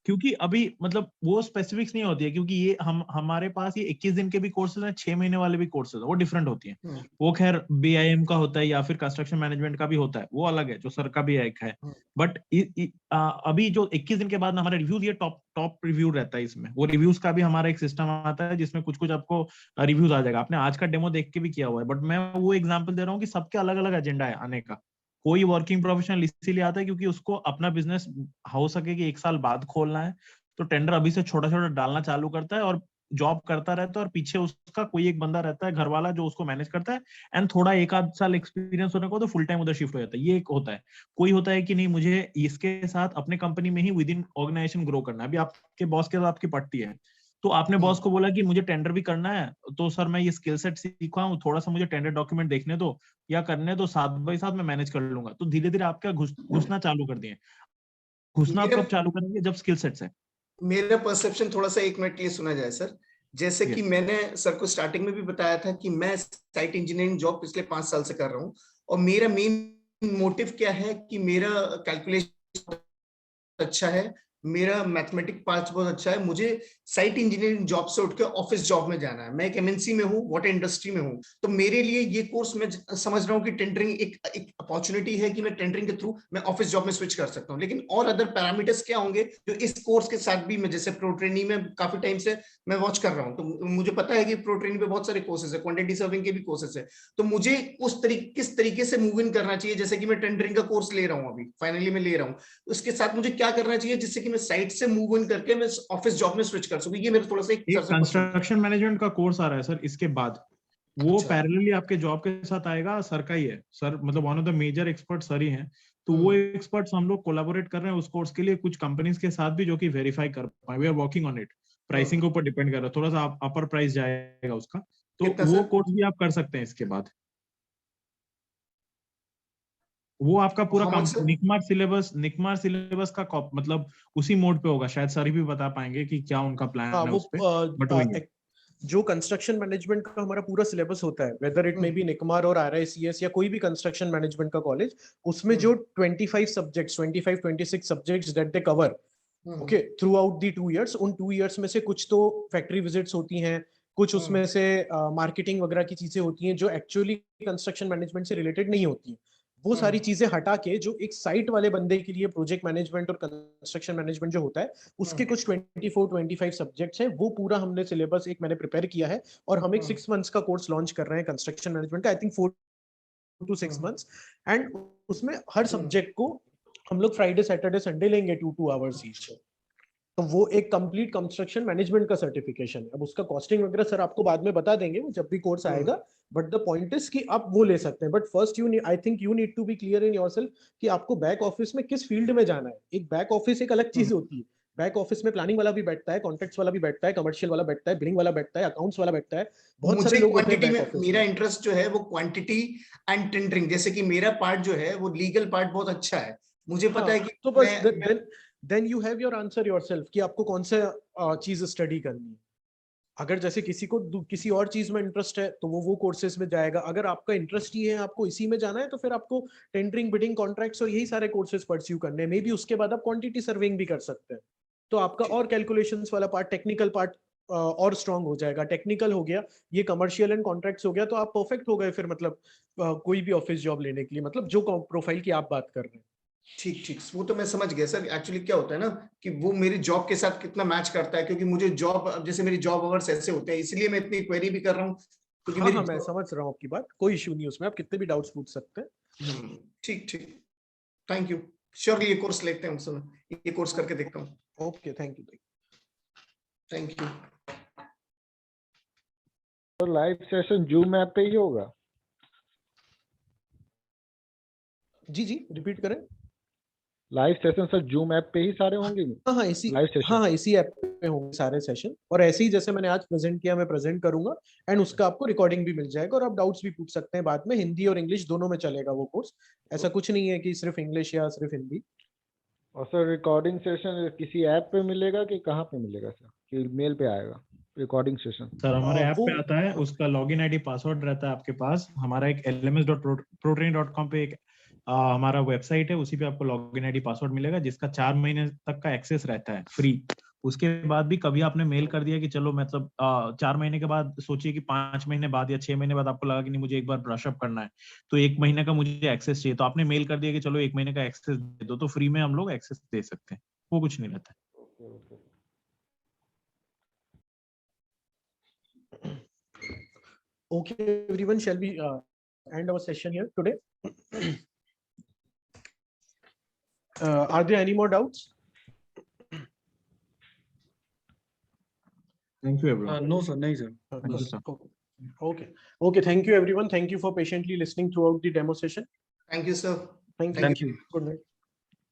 क्योंकि अभी मतलब वो स्पेसिफिक्स नहीं होती है, क्योंकि ये हमारे पास ये 21 दिन के भी कोर्सेज हैं, 6 महीने वाले भी कोर्सेज हैं, वो डिफरेंट होती हैं. वो खैर बीआईएम का होता है या फिर कंस्ट्रक्शन मैनेजमेंट का भी होता है, वो अलग है, जो सर का भी एक है. बट अभी जो 21 दिन के बाद हमारे रिव्यूज, ये टॉप रिव्यू रहता है इसमें. वो रिव्यूज का भी हमारा एक सिस्टम आता है जिसमें कुछ आपको रिव्यूज आ जाएगा. आपने आज का डेमो देख के भी किया हुआ है, बट मैं वो एग्जाम्पल दे रहा हूँ कि सबके अलग अलग एजेंडा है आने का. कोई वर्किंग प्रोफेशनल इसीलिए आता है क्योंकि उसको अपना बिजनेस हो सके कि 1 साल बाद खोलना है, तो टेंडर अभी से छोटा छोटा डालना चालू करता है और जॉब करता रहता है, और पीछे उसका कोई एक बंदा रहता है घर वाला जो उसको मैनेज करता है, एंड थोड़ा 1-8 साल एक्सपीरियंस होने को तो फुल टाइम उधर शिफ्ट हो जाता है. ये एक होता है. कोई होता है कि नहीं, मुझे इसके साथ अपने कंपनी में ही विद इन ऑर्गेनाइजेशन ग्रो करना है. अभी आपके बॉस के साथ आपकी पट्टी है, तो आपने बॉस को बोला कि मुझे टेंडर भी करना है, तो सर मैं ये स्किल सेट सीखा हूँ, थोड़ा सा मुझे टेंडर डॉक्यूमेंट देखने दो या करने दो, 7 बाई 7 मैं मैनेज कर लूंगा. तो धीरे धीरे आपका घुसना चालू कर दिए. घुसना आप कब चालू करेंगे? जब स्किल सेट्स है. मेरा परसेप्शन थोड़ा सा 1 मिनट के लिए सुना जाए सर. जैसे कि मैंने सर को स्टार्टिंग में भी बताया था कि मैं साइट इंजीनियरिंग जॉब पिछले 5 साल से कर रहा हूँ, और मेरा मेन मोटिव क्या है कि मेरा कैलकुलेशन अच्छा है, मेरा मैथमेटिक पार्ट बहुत अच्छा है, मुझे साइट इंजीनियरिंग जॉब से उठ के ऑफिस जॉब में जाना है. मैं एक एमएनसी में हूँ, वाटर इंडस्ट्री में हूँ, तो मेरे लिए ये कोर्स मैं समझ रहा हूँ कि टेंडरिंग एक अपॉर्चुनिटी है कि मैं टेंडरिंग के थ्रू मैं ऑफिस जॉब में स्विच कर सकता हूँ. लेकिन और अदर पैरामीटर्स क्या होंगे जो इस कोर्स के साथ भी, मैं जैसे प्रो ट्रेनिंग में काफी टाइम से मैं वॉच कर रहा हूँ, तो मुझे पता है कि प्रो ट्रेनिंग पे बहुत सारे कोर्सेज है, क्वांटिटी सर्विंग के भी कोर्सेज है. तो मुझे किस तरीके से मूव इन करना चाहिए? जैसे कि मैं टेंडरिंग का कोर्स ले रहा हूँ, अभी फाइनली मैं ले रहा हूँ, उसके साथ मुझे क्या करना चाहिए जिससे कि मैं साइट से मूव इन करके मैं ऑफिस जॉब में स्विच कर सकूं? ये मेरा थोड़ा सा एक कंस्ट्रक्शन मैनेजमेंट का कोर्स आ रहा है सर इसके बाद, वो पैरेलली आपके जॉब के साथ आएगा. सर का ही है, सर मतलब one of the major expert sir ही हैं. तो वो एक्सपर्ट्स हम लोग कोलैबोरेट कर रहे हैं उस कोर्स के लिए कुछ कंपनीज के साथ भी, जो कि वेरीफाई कर पाए. We are working on it. Pricing के ऊपर डिपेंड कर रहा है, थोड़ा सा अपर प्राइस जाएगा उसका, तो वो कोर्स भी आप कर सकते हैं इसके बाद. वो आपका पूरा निकमार सिलेबस का मतलब उसी मोड पे होगा. शायद सर भी बता पाएंगे कि क्या उनका प्लान है उस पे. बट वही जो कंस्ट्रक्शन मैनेजमेंट का हमारा पूरा सिलेबस होता है, वेदर इट मे बी निकमार और आरआईसीएस या कोई भी कंस्ट्रक्शन मैनेजमेंट का कॉलेज, उसमें जो 25 subjects 25-26 subjects that they cover okay through out the 2 years, उन 2 years में से कुछ तो फैक्ट्री विजिट्स होती हैं, कुछ उसमें से मार्केटिंग वगैरह की चीजें होती हैं जो एक्चुअली कंस्ट्रक्शन मैनेजमेंट से रिलेटेड नहीं होती हैं. वो सारी चीजें हटा के जो एक साइट वाले बंदे के लिए प्रोजेक्ट मैनेजमेंट और कंस्ट्रक्शन मैनेजमेंट जो होता है, उसके कुछ 24-25 सब्जेक्ट्स हैं, वो पूरा हमने सिलेबस एक मैंने प्रिपेयर किया है. और हम एक 6 months का कोर्स लॉन्च कर रहे हैं कंस्ट्रक्शन मैनेजमेंट का, I think 4 to 6 months. And उसमें हर सब्जेक्ट को हम लोग फ्राइडे सैटरडे संडे लेंगे 2 hours ईच. तो वो एक कंप्लीट कंस्ट्रक्शन मैनेजमेंट का सर्टिफिकेशन है। अब उसका कॉस्टिंग वगैरह सर आपको बाद में बता देंगे वो जब भी कोर्स आएगा, बट द पॉइंट इज कि आप वो ले सकते हैं। But first you I think you need to be clear in yourself कि आपको बैक ऑफिस में किस फील्ड में जाना है। एक बैक ऑफिस एक अलग चीज होती है। बैक ऑफिस में प्लानिंग वाला भी बैठता है, कॉन्ट्रैक्ट्स वाला भी बैठता है, कमर्शियल वाला बैठता है, बिलिंग वाला बैठता है, अकाउंट्स वाला बैठता है, बहुत सारे मुझे लोग होते हैं क्वांटिटी back में office मेरा में। इंटरेस्ट जो है वो क्वांटिटी एंड टेंडरिंग, जैसे कि मेरा पार्ट जो है वो लीगल पार्ट बहुत अच्छा है, मुझे पता है कि तो बस then you have your answer yourself कि आपको कौन सा चीज स्टडी करनी है। अगर जैसे किसी को किसी और चीज में इंटरेस्ट है तो वो कोर्सेज में जाएगा। अगर आपका इंटरेस्ट ही है आपको इसी में जाना है तो फिर आपको टेंडरिंग, बिडिंग, कॉन्ट्रैक्ट्स और यही सारे कोर्सेज परस्यू करने हैं। मे बी उसके बाद आप क्वांटिटी सर्विंग भी कर सकते हैं, तो आपका और कैलकुलेशंस वाला पार्ट, टेक्निकल पार्ट और स्ट्रांग हो जाएगा। टेक्निकल हो गया, ये कमर्शियल एंड कॉन्ट्रैक्ट्स हो गया, तो आप परफेक्ट हो गए फिर मतलब कोई भी ऑफिस जॉब लेने के लिए, मतलब जो प्रोफाइल की आप बात कर रहे हैं। ठीक ठीक, वो तो मैं समझ गया सर। एक्चुअली क्या होता है ना कि वो मेरी जॉब के साथ कितना मैच करता है, क्योंकि मुझे जॉब, जैसे मेरी जॉब अवर्स ऐसे होते हैं, इसलिए मैं इतनी क्वेरी भी कर रहा हूँ क्योंकि हाँ, मेरी मैं समझ रहा हूँ आपकी बात, कोई इशू नहीं उसमें, आप कितने भी डाउट्स पूछ सकते हैं। ठीक ठीक, थैंक यू। श्योरली ये कोर्स लेते हैं उस समय, ये कोर्स करके देखता हूँ। Okay, thank you. Thank you. तो लाइव सेशन जूम ऐप पे ही होगा? जी जी, रिपीट करें। Live session sir zoom app पे ही सारे होंगे? हाँ, इसी लाइव सेशन? हाँ, इसी ऐप पे होंगे सारे सेशन, और ऐसे ही जैसे मैंने आज प्रेजेंट किया मैं प्रेजेंट करूंगा, एंड उसका आपको रिकॉर्डिंग भी मिल जाएगा और आप डाउट्स भी पूछ सकते हैं बाद में। हिंदी और इंग्लिश दोनों में चलेगा वो कोर्स, ऐसा कुछ नहीं है कि सिर्फ इंग्लिश या सिर्फ हिंदी। और सर रिकॉर्डिंग सेशन किसी ऐप पे मिलेगा कि कहाँ पे मिलेगा सर, कि मेल पे आएगा रिकॉर्डिंग सेशन? सर हमारे ऐप पे आता है, उसका लॉगिन आईडी पासवर्ड रहता है आपके पास। हमारा एक lms.protraining.com पे एक हमारा वेबसाइट है, उसी पे आपको लॉगिन आईडी पासवर्ड मिलेगा, जिसका 4 महीने तक का एक्सेस रहता है फ्री। उसके बाद भी कभी आपने मेल कर दिया कि चलो मतलब 4 महीने के बाद सोचिए कि 5 महीने बाद या 6 महीने बाद आपको लगा कि नहीं मुझे एक बार ब्रश अप करना है, तो 1 महीने का मुझे एक्सेस चाहिए, तो आपने मेल कर दिया कि चलो 1 महीने का एक्सेस दे दो, तो फ्री में हम लोग एक्सेस दे सकते हैं, वो कुछ नहीं रहता है। Okay, everyone, shall we end our session here today? Are there any more doubts? Thank you everyone. No sir, nahi sir. Thank you, sir. Okay, thank you everyone, thank you for patiently listening throughout the demo session. Thank you sir. Thank you. Thank you. Good night.